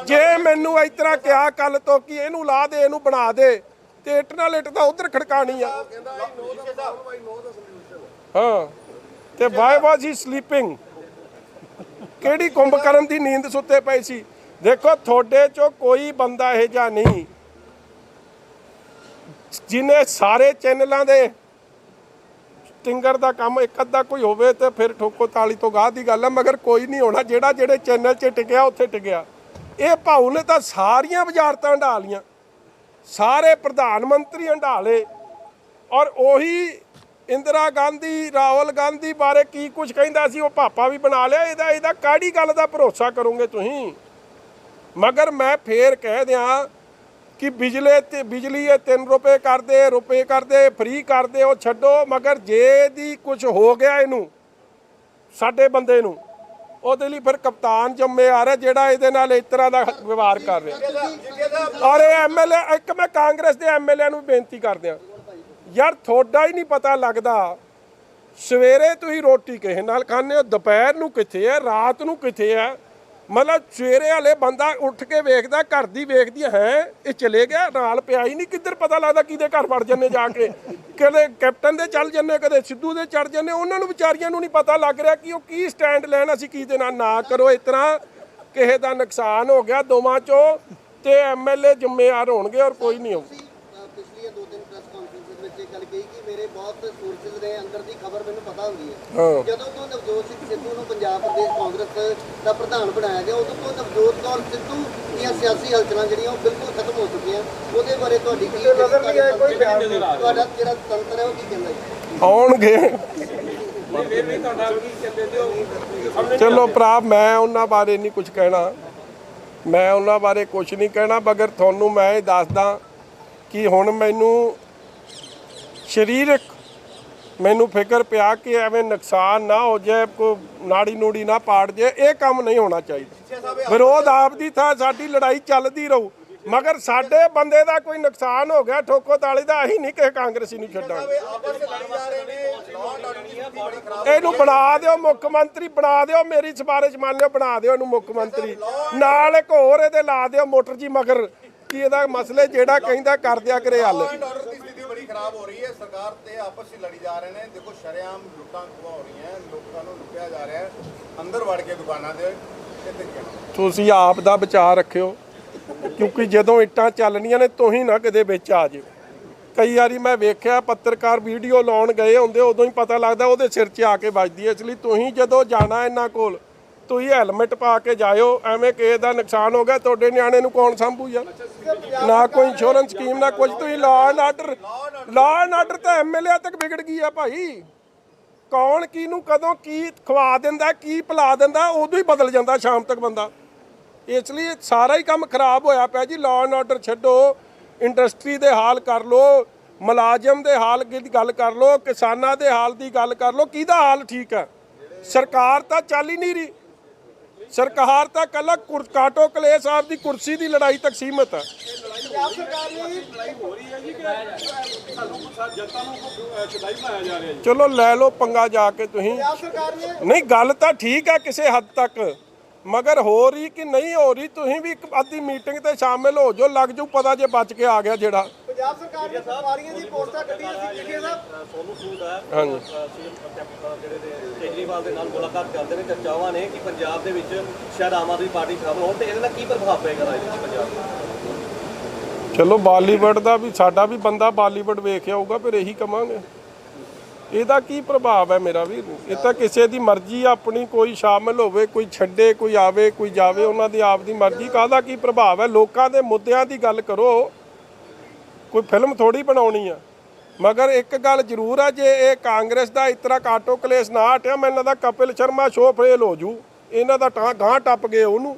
ਜੇ ਮੈਨੂੰ ਇਸ ਤਰ੍ਹਾਂ ਕਿਹਾ ਕੱਲ ਤੋਂ ਕਿ ਇਹਨੂੰ ਲਾ ਦੇ, ਇਹਨੂੰ ਬਣਾ ਦੇ, ਤੇ ਇੱਟ ਨਾਲ ਇੱਟ ਤਾਂ ਉਧਰ ਖੜਕਾਣੀ ਆ। ਹਾਂ, ਤੇ ਵਾਈ ਵਾਜ਼ ਹੀ ਸਲੀਪਿੰਗ? ਕਿਹੜੀ ਕੁੰਭਕਰਨ ਦੀ ਨੀਂਦ ਸੁੱਤੇ ਪਏ ਸੀ? ਦੇਖੋ ਤੁਹਾਡੇ ਚੋਂ ਕੋਈ ਬੰਦਾ ਇਹ ਜਿਹਾ ਨਹੀਂ ਜਿਹਨੇ ਸਾਰੇ ਚੈਨਲਾਂ ਦੇ ਸਟਿੰਗਰ ਦਾ ਕੰਮ ਇੱਕ ਅੱਧਾ ਕੋਈ ਹੋਵੇ ਤੇ ਫਿਰ ਠੋਕੋ ਤਾਲੀ ਤੋਂ ਗਾਹ ਦੀ ਗੱਲ ਹੈ, ਮਗਰ ਕੋਈ ਨਹੀਂ ਹੋਣਾ ਜਿਹੜਾ ਜਿਹੜੇ ਚੈਨਲ 'ਚ ਟਿਕਿਆ ਉੱਥੇ ਟਿਕਿਆ। ਇਹ ਭਾਊ ਨੇ ਤਾਂ ਸਾਰੀਆਂ ਵਜ਼ਾਰਤਾਂ ਹੰਢਾ ਲੀਆਂ, ਸਾਰੇ ਪ੍ਰਧਾਨ ਮੰਤਰੀ ਹੰਢਾ ਲਏ, ਔਰ ਉਹੀ ਇੰਦਰਾ ਗਾਂਧੀ ਰਾਹੁਲ ਗਾਂਧੀ ਬਾਰੇ ਕੀ ਕੁਝ ਕਹਿੰਦਾ ਸੀ ਉਹ ਪਾਪਾ ਵੀ ਬਣਾ ਲਿਆ। ਇਹਦਾ ਕਾਹਦੀ ਗੱਲ ਦਾ ਭਰੋਸਾ ਕਰੋਗੇ ਤੁਸੀਂ? ਮਗਰ ਮੈਂ ਫੇਰ ਕਹਿ ਦਿਆਂ ਕਿ ਬਿਜਲੀ ਇਹ 3 ਰੁਪਏ ਕਰਦੇ ਫ੍ਰੀ ਕਰਦੇ, ਉਹ ਛੱਡੋ, ਮਗਰ ਜੇ ਦੀ ਕੁਝ ਹੋ ਗਿਆ ਇਹਨੂੰ ਸਾਡੇ ਬੰਦੇ ਨੂੰ, ਉਹਦੇ ਲਈ ਫਿਰ ਕਪਤਾਨ ਜ਼ਿੰਮੇਵਾਰ ਹੈ ਜਿਹੜਾ ਇਹਦੇ ਨਾਲ ਇਸ ਤਰ੍ਹਾਂ ਦਾ ਵਿਵਹਾਰ ਕਰ ਰਿਹਾ। ਔਰ ਇਹ ਐਮਐਲਏ, ਇੱਕ ਮੈਂ ਕਾਂਗਰਸ ਦੇ ਐਮਐਲਏ ਨੂੰ ਬੇਨਤੀ ਕਰਦਿਆਂ, ਯਾਰ ਤੁਹਾਡਾ ਹੀ ਨਹੀਂ ਪਤਾ ਲੱਗਦਾ, ਸਵੇਰੇ ਤੁਸੀਂ ਰੋਟੀ ਕਿਸੇ ਨਾਲ ਖਾਂਦੇ ਹੋ, ਦੁਪਹਿਰ ਨੂੰ ਕਿੱਥੇ ਹੈ, ਰਾਤ ਨੂੰ ਕਿੱਥੇ ਹੈ। ਮਤਲਬ ਸਵੇਰੇ ਵਾਲੇ ਬੰਦਾ ਉੱਠ ਕੇ ਵੇਖਦਾ, ਘਰ ਦੀ ਵੇਖਦੀ ਹੈ ਇਹ ਚਲੇ ਗਿਆ, ਨਾਲ ਪਿਆ ਹੀ ਨਹੀਂ, ਕਿੱਧਰ ਪਤਾ ਲੱਗਦਾ ਕਿਹਦੇ ਘਰ ਵੜ ਜੰਨੇ ਜਾ ਕੇ, ਕਦੇ ਕੈਪਟਨ ਦੇ ਚੱਲ ਜੰਨੇ, ਕਦੇ ਸਿੱਧੂ ਦੇ ਚੜ ਜੰਨੇ। ਉਹਨਾਂ ਨੂੰ ਵਿਚਾਰੀਆਂ ਨੂੰ ਨਹੀਂ ਪਤਾ ਲੱਗ ਰਿਹਾ ਕਿ ਉਹ ਕੀ ਸਟੈਂਡ ਲੈਣ, ਅਸੀਂ ਕੀ ਦੇਣਾ। ਨਾ ਕਰੋ ਇਸ ਤਰ੍ਹਾਂ, ਕਿਸੇ ਦਾ ਨੁਕਸਾਨ ਹੋ ਗਿਆ ਦੋਵਾਂ ਚੋਂ ਤੇ ਐਮਐਲਏ ਜ਼ਿੰਮੇਵਾਰ ਹੋਣਗੇ ਔਰ ਕੋਈ ਨਹੀਂ ਹੋਊ। ਪਿਛਲੀਆਂ 2-3 ਪ੍ਰੈਸ ਕਾਨਫਰੰਸ ਵਿੱਚ ਇਹ ਗੱਲ ਕਹੀ ਕਿ ਮੇਰੇ ਬਹੁਤ ਸੋਰਸਿਸ ਨੇ, ਅੰਦਰ ਦੀ ਖਬਰ ਮੈਨੂੰ ਪਤਾ ਹੁੰਦੀ ਹੈ। ਜਦੋਂ ਤੋਂ ਨਵਜੋਤ ਸਿੰਘ ਸਿੱਧੂ ਨੂੰ ਪੰਜਾਬ ਪ੍ਰਦੇਸ਼ ਕਾਂਗਰਸ ਦਾ ਪ੍ਰਧਾਨ ਬਣਾਇਆ ਗਿਆ, ਉਦੋਂ ਤੋਂ ਨਵਜੋਤ ਕੌਰ ਸਿੱਧੂ ਦੀਆਂ ਸਿਆਸੀ ਹਲਚਲਾਂ ਜਿਹੜੀਆਂ ਉਹ ਬਿਲਕੁਲ ਖਤਮ ਹੋ ਚੁੱਕੀਆਂ। ਉਹਦੇ ਬਾਰੇ ਤੁਹਾਡੀ ਕੀ ਨਜ਼ਰ ਨਹੀਂ ਆਇਆ ਕੋਈ ਬਿਆਨ? ਤੁਹਾਡਾ ਜਿਹੜਾ ਤੰਤਰ ਹੈ ਉਹ ਕੀ ਕਹਿੰਦਾ ਜੀ? ਆਉਣਗੇ ਚਲੋ ਭਰਾ, ਮੈਂ ਉਹਨਾਂ ਬਾਰੇ ਨਹੀਂ ਕੁਝ ਕਹਿਣਾ, ਮੈਂ ਉਹਨਾਂ ਬਾਰੇ ਕੁਝ ਨਹੀਂ ਕਹਿਣਾ, ਮਗਰ ਤੁਹਾਨੂੰ ਮੈਂ ਇਹ ਦੱਸਦਾ ਕਿ ਹੁਣ ਮੈਨੂੰ ਸਰੀਰਕ ਮੈਨੂੰ ਫਿਕਰ ਪਿਆ ਕਿ ਐਵੇਂ ਨੁਕਸਾਨ ਨਾ ਹੋ ਜਾਏ, ਕੋਈ ਨਾੜੀ ਨੂੜੀ ਨਾ ਪਾੜ ਜਾਏ, ਇਹ ਕੰਮ ਨਹੀਂ ਹੋਣਾ ਚਾਹੀਦਾ। ਵਿਰੋਧ ਆਪਦੀ ਥਾਂ ਸਾਡੀ ਲੜਾਈ ਚੱਲਦੀ ਰਹੂ, ਮਗਰ ਸਾਡੇ ਬੰਦੇ ਦਾ ਕੋਈ ਨੁਕਸਾਨ ਹੋ ਗਿਆ ਠੋਕੋ ਤਾਲੀ ਦਾ, ਅਸੀਂ ਨਹੀਂ ਕਿਸੇ ਕਾਂਗਰਸੀ ਨੂੰ ਛੱਡਾਂਗੇ। ਇਹਨੂੰ ਬਣਾ ਦਿਓ ਮੁੱਖ ਮੰਤਰੀ, ਬਣਾ ਦਿਓ, ਮੇਰੀ ਸਿਫਾਰਿਸ਼ ਮੰਨ ਲਿਓ, ਬਣਾ ਦਿਓ ਇਹਨੂੰ ਮੁੱਖ ਮੰਤਰੀ, ਨਾਲ ਇੱਕ ਹੋਰ ਇਹਦੇ ਲਾ ਦਿਓ ਮੋਟਰ ਜੀ ਮਗਰ, ਕਿ ਇਹਦਾ ਮਸਲੇ ਜਿਹੜਾ ਕਹਿੰਦਾ ਕਰ ਦਿਆ ਕਰੇ ਹੱਲ। ਬੜੀ ਖਰਾਬ ਹੋ ਰਹੀ ਹੈ, ਸਰਕਾਰ ਤੇ ਆਪਸ ਵਿੱਚ ਲੜੀ ਜਾ ਰਹੇ ਨੇ। ਦੇਖੋ ਸ਼ਰੇਆਮ ਲੁੱਟਾਂ ਖੋਹਾਂ ਹੋ ਰਹੀਆਂ, ਲੋਕਾਂ ਨੂੰ ਲੁੱਟਿਆ ਜਾ ਰਿਹਾ ਹੈ ਅੰਦਰ ਵੜ ਕੇ ਦੁਕਾਨਾਂ ਦੇ। ਤੁਸੀਂ ਆਪ ਦਾ ਬਚਾਅ ਰੱਖਿਓ, ਕਿਉਂਕਿ ਜਦੋਂ ਇੱਟਾਂ ਚੱਲਣੀਆਂ ਨੇ ਤੁਸੀਂ ਨਾ ਕਿਤੇ ਵਿੱਚ ਆ ਜਿਓ। ਕਈ ਵਾਰੀ ਮੈਂ ਵੇਖਿਆ ਪੱਤਰਕਾਰ ਵੀਡੀਓ ਲਾਉਣ ਗਏ ਹੁੰਦੇ, ਉਦੋਂ ਹੀ ਪਤਾ ਲੱਗਦਾ ਉਹਦੇ ਸਿਰ 'ਚ ਆ ਕੇ ਵੱਜਦੀ ਹੈ। ਇਸ ਲਈ ਤੁਸੀਂ ਜਦੋਂ ਜਾਣਾ ਇਹਨਾਂ ਕੋਲ ਤੁਸੀਂ ਹੈਲਮਟ ਪਾ ਕੇ ਜਾਇਓ, ਐਵੇਂ ਕਿਸੇ ਦਾ ਨੁਕਸਾਨ ਹੋ ਗਿਆ ਤੁਹਾਡੇ ਨਿਆਣੇ ਨੂੰ ਕੌਣ ਸਾਂਭੂ ਯਾਰ? ਨਾ ਕੋਈ ਇੰਸ਼ੋਰੈਂਸ ਸਕੀਮ ਨਾ ਕੁਝ। ਤੁਸੀਂ ਲਾਅ ਐਂਡ ਆਰਡਰ ਤਾਂ ਐਮਐਲਏ ਤੱਕ ਵਿਗੜ ਗਈ ਆ ਭਾਈ। ਕੌਣ ਕਿਹਨੂੰ ਕਦੋਂ ਕੀ ਖਵਾ ਦਿੰਦਾ, ਕੀ ਪਿਲਾ ਦਿੰਦਾ, ਉਦੋਂ ਹੀ ਬਦਲ ਜਾਂਦਾ ਸ਼ਾਮ ਤੱਕ ਬੰਦਾ। ਇਸ ਲਈ ਸਾਰਾ ਹੀ ਕੰਮ ਖਰਾਬ ਹੋਇਆ ਪਿਆ ਜੀ। ਲਾਅ ਐਂਡ ਆਰਡਰ ਛੱਡੋ, ਇੰਡਸਟਰੀ ਦੇ ਹਾਲ ਕਰ ਲਓ, ਮੁਲਾਜ਼ਮ ਦੇ ਹਾਲ ਦੀ ਗੱਲ ਕਰ ਲਓ, ਕਿਸਾਨਾਂ ਦੇ ਹਾਲ ਦੀ ਗੱਲ ਕਰ ਲਓ। ਕਿਹਦਾ ਹਾਲ ਠੀਕ ਹੈ? ਸਰਕਾਰ ਤਾਂ ਚੱਲ ਹੀ ਨਹੀਂ ਰਹੀ। ਸਰਕਾਰ ਤਾਂ ਕੱਲਾ ਕਾਟੋ ਕਲੇ ਸਾਹਿਬ ਦੀ ਕੁਰਸੀ ਦੀ ਲੜਾਈ ਤੱਕ ਸੀਮਤ ਹੈ। ਚਲੋ ਲੈ ਲਓ ਪੰਗਾ ਜਾ ਕੇ ਤੁਸੀਂ। ਨਹੀਂ ਗੱਲ ਤਾਂ ਠੀਕ ਹੈ ਕਿਸੇ ਹੱਦ ਤੱਕ, ਮਗਰ ਹੋ ਰਹੀ ਕਿ ਨਹੀਂ ਹੋ ਰਹੀ, ਤੁਸੀਂ ਵੀ ਇੱਕ ਅੱਧੀ ਮੀਟਿੰਗ ਤੇ ਸ਼ਾਮਿਲ ਹੋ ਜਾਓ, ਲੱਗ ਜਾਊ ਪਤਾ ਜੇ ਬਚ ਕੇ ਆ ਗਿਆ ਜਿਹੜਾ। ਪੰਜਾਬ ਸਰਕਾਰ ਨੇ ਪਟਵਾਰੀਆਂ ਦੀ ਪੋਸਟਾਂ ਕੱਢੀਆਂ ਸੀ ਕਿਹੜੀਆਂ ਸਾਹਿਬ? ਸੋਨੂੰ ਸੂਦ ਹੈ, ਹਾਂਜੀ, ਜਿਹੜੇ ਕੇਜਰੀਵਾਲ ਦੇ ਨਾਲ ਮੁਲਾਕਾਤ ਕਰਦੇ ਨੇ, ਚਰਚਾਵਾਂ ਨੇ ਕਿ ਪੰਜਾਬ ਦੇ ਵਿੱਚ ਸ਼ਾਇਦ ਆਮ ਆਦਮੀ ਪਾਰਟੀ ਸ਼ਾਮਲ ਹੋਣ, ਤੇ ਇਹਦੇ ਨਾਲ ਕੀ ਪ੍ਰਭਾਵ ਪਏਗਾ ਰਾਜਨੀਤੀ ਪੰਜਾਬ ਤੇ? ਚਲੋ ਬਾਲੀਵੁੱਡ ਦਾ ਵੀ, ਸਾਡਾ ਵੀ ਬੰਦਾ ਬਾਲੀਵੁੱਡ ਵੇਖਿਆ ਹੋਊਗਾ, ਫਿਰ ਇਹੀ ਕਵਾਂਗੇ। ਇਹਦਾ ਕੀ ਪ੍ਰਭਾਵ ਹੈ ਮੇਰਾ ਵੀ? ਇਹ ਤਾਂ ਕਿਸੇ ਦੀ ਮਰਜ਼ੀ ਆਪਣੀ, ਕੋਈ ਸ਼ਾਮਿਲ ਹੋਵੇ, ਕੋਈ ਛੱਡੇ, ਕੋਈ ਆਵੇ, ਕੋਈ ਜਾਵੇ, ਉਹਨਾਂ ਦੀ ਆਪ ਦੀ ਮਰਜ਼ੀ। ਕਾਹਦਾ ਕੀ ਪ੍ਰਭਾਵ ਹੈ? ਲੋਕਾਂ ਦੇ ਮੁੱਦਿਆਂ ਦੀ ਗੱਲ ਕਰੋ, ਕੋਈ ਫਿਲਮ ਥੋੜੀ ਬਣਾਉਣੀ ਆ। ਮਗਰ ਇੱਕ ਗੱਲ ਜ਼ਰੂਰ ਆ, ਜੇ ਇਹ ਕਾਂਗਰਸ ਦਾ ਇਸ ਤਰ੍ਹਾਂ ਕਾਟੋ ਕਲੇਸ਼ ਨਾ ਹਟਿਆ, ਮੈਨੂੰ ਲੱਗਦਾ ਕਪਿਲ ਸ਼ਰਮਾ ਸ਼ੋਅ ਫੇਲ ਹੋ ਜੂ। ਇਹਨਾਂ ਦਾ ਗਾਂਹ ਟੱਪ ਗਏ ਉਹਨੂੰ।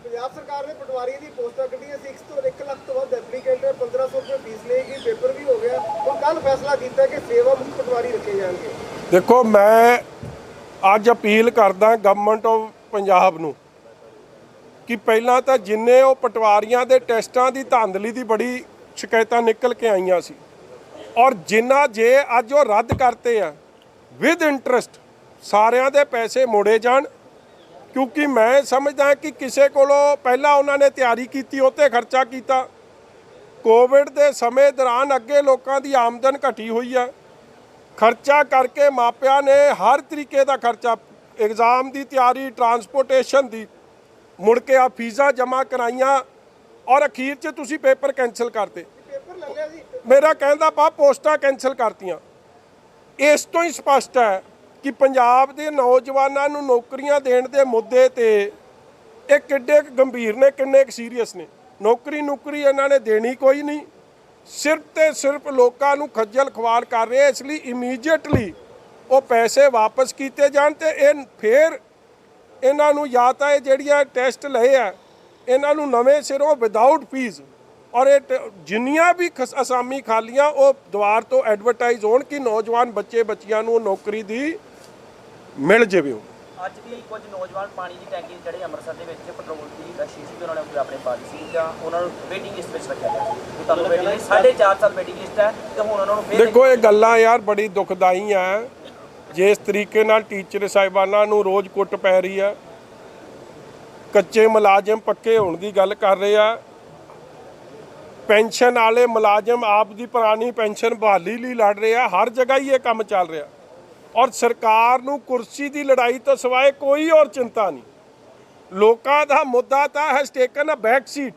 ਪੰਜਾਬ ਸਰਕਾਰ ਨੇ ਪਟਵਾਰੀਆਂ ਦੀ ਪੋਸਟਾਂ ਕੱਢੀਆਂ ਸੀ, 1 ਲੱਖ ਤੋਂ ਵੱਧ ਐਪਲੀਕੈਂਟ, 1500 ਰੁਪਏ ਫੀਸ ਲਏਗੀ, ਪੇਪਰ ਵੀ ਹੋ ਗਿਆ। ਹੁਣ ਕੱਲ ਫੈਸਲਾ ਕੀਤਾ ਕਿ ਸੇਵਾ ਮੁਕਤ ਪਟਵਾਰੀ ਰੱਖੇ ਜਾਣਗੇ। ਦੇਖੋ, ਮੈਂ ਅੱਜ ਅਪੀਲ ਕਰਦਾ ਗਵਰਨਮੈਂਟ ਆਫ ਪੰਜਾਬ ਨੂੰ ਕਿ ਪਹਿਲਾਂ ਤਾਂ ਜਿੰਨੇ ਉਹ ਪਟਵਾਰੀਆਂ ਦੇ ਟੈਸਟਾਂ ਦੀ ਧਾਂਦਲੀ ਦੀ ਬੜੀ ਸ਼ਿਕਾਇਤਾਂ ਨਿਕਲ ਕੇ ਆਈਆਂ ਸੀ, ਔਰ ਜਿੰਨਾ ਜੇ ਅੱਜ ਉਹ ਰੱਦ ਕਰਤੇ ਆ ਵਿਦ ਇੰਟਰਸਟ, ਸਾਰਿਆਂ ਦੇ ਪੈਸੇ ਮੋੜੇ ਜਾਣ। ਕਿਉਂਕਿ ਮੈਂ ਸਮਝਦਾ ਕਿ ਕਿਸੇ ਕੋਲੋਂ ਪਹਿਲਾਂ ਉਹਨਾਂ ਨੇ ਤਿਆਰੀ ਕੀਤੀ, ਉਹ 'ਤੇ ਖਰਚਾ ਕੀਤਾ। ਕੋਵਿਡ ਦੇ ਸਮੇਂ ਦੌਰਾਨ ਅੱਗੇ ਲੋਕਾਂ ਦੀ ਆਮਦਨ ਘਟੀ ਹੋਈ ਆ, ਖਰਚਾ ਕਰਕੇ ਮਾਪਿਆਂ ਨੇ ਹਰ ਤਰੀਕੇ ਦਾ ਖਰਚਾ, ਐਗਜ਼ਾਮ ਦੀ ਤਿਆਰੀ, ਟਰਾਂਸਪੋਰਟੇਸ਼ਨ ਦੀ, ਮੁੜ ਕੇ ਆ ਫੀਸਾਂ ਜਮ੍ਹਾਂ ਕਰਾਈਆਂ, ਔਰ ਅਖੀਰ 'ਚ ਤੁਸੀਂ ਪੇਪਰ ਕੈਂਸਲ ਕਰਤੇ। ਮੇਰਾ ਕਹਿੰਦਾ ਪੋਸਟਾਂ ਕੈਂਸਲ ਕਰਤੀਆਂ। ਇਸ ਤੋਂ ਹੀ ਸਪਸ਼ਟ ਹੈ ਕਿ ਪੰਜਾਬ ਦੇ ਨੌਜਵਾਨਾਂ ਨੂੰ ਨੌਕਰੀਆਂ ਦੇਣ ਦੇ ਮੁੱਦੇ ਤੇ ਇਹ ਕਿੱਡੇ ਕੁ ਗੰਭੀਰ ਨੇ, ਕਿੰਨੇ ਕੁ ਸੀਰੀਅਸ ਨੇ। ਨੌਕਰੀ ਇਹਨਾਂ ਨੇ ਦੇਣੀ ਕੋਈ ਨਹੀਂ, ਸਿਰਫ ਤੇ ਸਿਰਫ ਲੋਕਾਂ ਨੂੰ ਖੱਜਲ ਖਵਾਰ ਕਰ ਰਹੇ। ਇਸ ਲਈ ਇਮੀਡੀਏਟਲੀ ਉਹ ਪੈਸੇ ਵਾਪਸ ਕੀਤੇ ਜਾਣ ਤੇ ਇਹ ਫਿਰ ਇਹਨਾਂ ਨੂੰ ਜਾਂ ਤਾਂ ਇਹ ਜਿਹੜੀਆਂ ਟੈਸਟ ਲਏ ਆ ਇਹਨਾਂ ਨੂੰ ਨਵੇਂ ਸਿਰੋਂ ਵਿਦਆਊਟ ਫੀਸ ਔਰ ਇਹ ਜਿੰਨੀਆਂ ਵੀ ਅਸਾਮੀ ਖਾਲੀਆਂ ਉਹ ਦੁਆਰ ਤੋਂ ਐਡਵਰਟਾਈਜ਼ ਹੋਣ ਕਿ ਨੌਜਵਾਨ ਬੱਚਿਆਂ ਨੂੰ ਨੌਕਰੀ ਦੀ ਮਿਲ ਜਾਵੇ। ਅੱਜ ਵੀ ਕੁਝ ਨੌਜਵਾਨ ਪਾਣੀ ਦੀ ਟੈਂਕੀ ਜਿਹੜੇ ਅੰਮ੍ਰਿਤਸਰ ਦੇ ਵਿੱਚ ਪੈਟਰੋਲ ਦੀ ਸ਼ੀਸ਼ੀ ਵੀ ਉਹਨਾਂ ਨੇ ਆਪਣੇ ਪਾਈ ਸੀ ਜਾਂ ਉਹਨਾਂ ਨੂੰ ਵੇਟਿੰਗ ਲਿਸਟ ਵਿੱਚ ਰੱਖਿਆ ਗਿਆ ਸੀ। ਤੁਹਾਨੂੰ ਵੇਟਿੰਗ ਲਿਸਟ 4.5 ਸਾਲ ਵੇਟਿੰਗ ਲਿਸਟ ਹੈ ਤੇ ਹੁਣ ਉਹਨਾਂ ਨੂੰ ਫਿਰ ਦੇਖੋ ਇਹ ਗੱਲਾਂ ਯਾਰ ਬੜੀ ਦੁਖਦਾਈ ਆ। ਜਿਸ ਤਰੀਕੇ ਨਾਲ ਟੀਚਰ ਸਾਹਿਬਾਨਾਂ ਨੂੰ ਰੋਜ਼ ਕੁੱਟ ਪੈ ਰਹੀ ਆ, ਕੱਚੇ ਮੁਲਾਜ਼ਮ ਪੱਕੇ ਹੋਣ ਦੀ ਗੱਲ ਕਰ ਰਹੇ ਆ, ਪੈਨਸ਼ਨ ਵਾਲੇ ਮੁਲਾਜ਼ਮ ਆਪ ਦੀ ਪੁਰਾਣੀ ਪੈਨਸ਼ਨ ਬਹਾਲੀ ਲਈ ਲੜ ਰਹੇ ਆ, ਹਰ ਜਗ੍ਹਾ ਹੀ ਇਹ ਕੰਮ ਚੱਲ ਰਿਹਾ ਔਰ ਸਰਕਾਰ ਨੂੰ ਕੁਰਸੀ ਦੀ ਲੜਾਈ ਤੋਂ ਸਿਵਾਏ ਕੋਈ ਹੋਰ ਚਿੰਤਾ ਨਹੀਂ। ਲੋਕਾਂ ਦਾ ਮੁੱਦਾ ਤਾਂ has taken a back seat,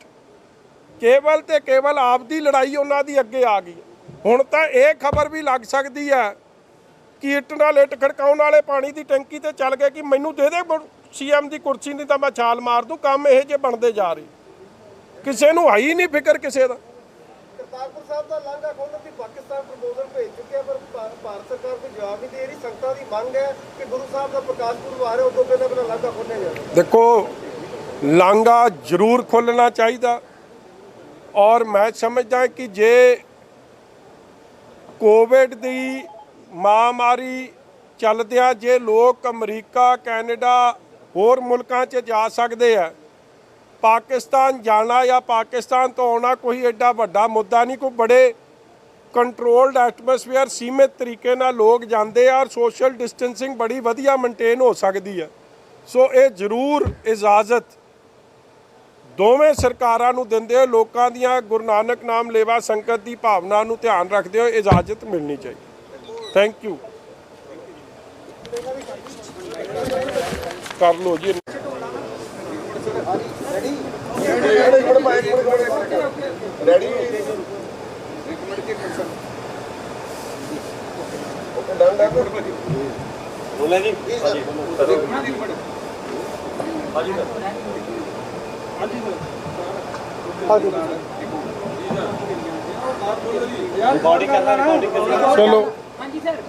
ਕੇਵਲ ਤੇ ਕੇਵਲ ਆਪ ਦੀ ਲੜਾਈ ਉਹਨਾਂ ਦੀ ਅੱਗੇ ਆ ਗਈ। ਹੁਣ ਤਾਂ ਇਹ ਖਬਰ ਵੀ ਲੱਗ ਸਕਦੀ ਹੈ ਕਿ ਇੱਟ ਨਾਲ ਇੱਟ ਖੜਕਾਉਣ ਵਾਲੇ ਪਾਣੀ ਦੀ ਟੈਂਕੀ ਤੇ ਚੱਲ ਗਏ ਕਿ ਮੈਨੂੰ ਦੇ ਦੇ ਸੀਐਮ ਦੀ ਕੁਰਸੀ, ਨਹੀਂ ਤਾਂ ਮੈਂ ਛਾਲ ਮਾਰ ਦੂੰ। ਕੰਮ ਇਹ ਜੇ ਬਣਦੇ ਜਾ ਰਹੇ, ਕਿਸੇ ਨੂੰ ਹੈ ਹੀ ਨਹੀਂ ਫਿਕਰ ਕਿਸੇ ਦਾ। ਕਰਤਾਰਪੁਰ ਸਾਹਿਬ ਦਾ ਲਾਂਘਾ ਖੋਲ੍ਹਣ ਦੀ ਪਾਕਿਸਤਾਨ ਪ੍ਰਪੋਜ਼ਲ ਭੇਜ ਚੁੱਕਿਆ, ਪਰ ਭਾਰਤ ਸਰਕਾਰ ਕੋਈ ਜਵਾਬ ਨਹੀਂ ਦੇ ਰਹੀ। ਸੰਗਤਾਂ ਦੀ ਮੰਗ ਹੈ ਕਿ ਗੁਰੂ ਸਾਹਿਬ ਦਾ ਪ੍ਰਕਾਸ਼ ਪੁਰਬ ਆ ਰਿਹਾ, ਉਦੋਂ ਪਹਿਲਾਂ ਲਾਂਘਾ ਖੋਲ੍ਹਿਆ ਜਾਵੇ। ਦੇਖੋ ਲਾਂਘਾ ਜ਼ਰੂਰ ਖੋਲ੍ਹਣਾ ਚਾਹੀਦਾ ਔਰ ਮੈਂ ਸਮਝਦਾ ਕਿ ਜੇ ਕੋਵਿਡ ਦੀ ਮਹਾਮਾਰੀ ਚੱਲਦਿਆਂ ਜੇ ਲੋਕ ਅਮਰੀਕਾ, ਕੈਨੇਡਾ, ਹੋਰ ਮੁਲਕਾਂ 'ਚ ਜਾ ਸਕਦੇ ਆ, ਪਾਕਿਸਤਾਨ ਜਾਣਾ ਜਾਂ ਪਾਕਿਸਤਾਨ ਤੋਂ ਆਉਣਾ ਕੋਈ ਐਡਾ ਵੱਡਾ ਮੁੱਦਾ ਨਹੀਂ। ਕੋਈ ਬੜੇ ਕੰਟਰੋਲਡ ਐਟਮੋਸਫੀਅਰ, ਸੀਮਿਤ ਤਰੀਕੇ ਨਾਲ ਲੋਕ ਜਾਂਦੇ ਆ ਔਰ ਸੋਸ਼ਲ ਡਿਸਟੈਂਸਿੰਗ ਬੜੀ ਵਧੀਆ ਮੇਨਟੇਨ ਹੋ ਸਕਦੀ ਹੈ। ਸੋ ਇਹ ਜ਼ਰੂਰ ਇਜਾਜ਼ਤ ਦੋਵੇਂ ਸਰਕਾਰਾਂ ਨੂੰ ਦਿੰਦੇ ਹੋਏ, ਲੋਕਾਂ ਦੀਆਂ ਗੁਰੂ ਨਾਨਕ ਨਾਮ ਲੇਵਾ ਸੰਗਤ ਦੀ ਭਾਵਨਾ ਨੂੰ ਧਿਆਨ ਰੱਖਦੇ ਹੋਏ ਇਜਾਜ਼ਤ ਮਿਲਣੀ ਚਾਹੀਦੀ। Thank you. ਕਰ ਲਓ ਜੀ। ਬੋਲੇ ਜੀ ਚਲੋ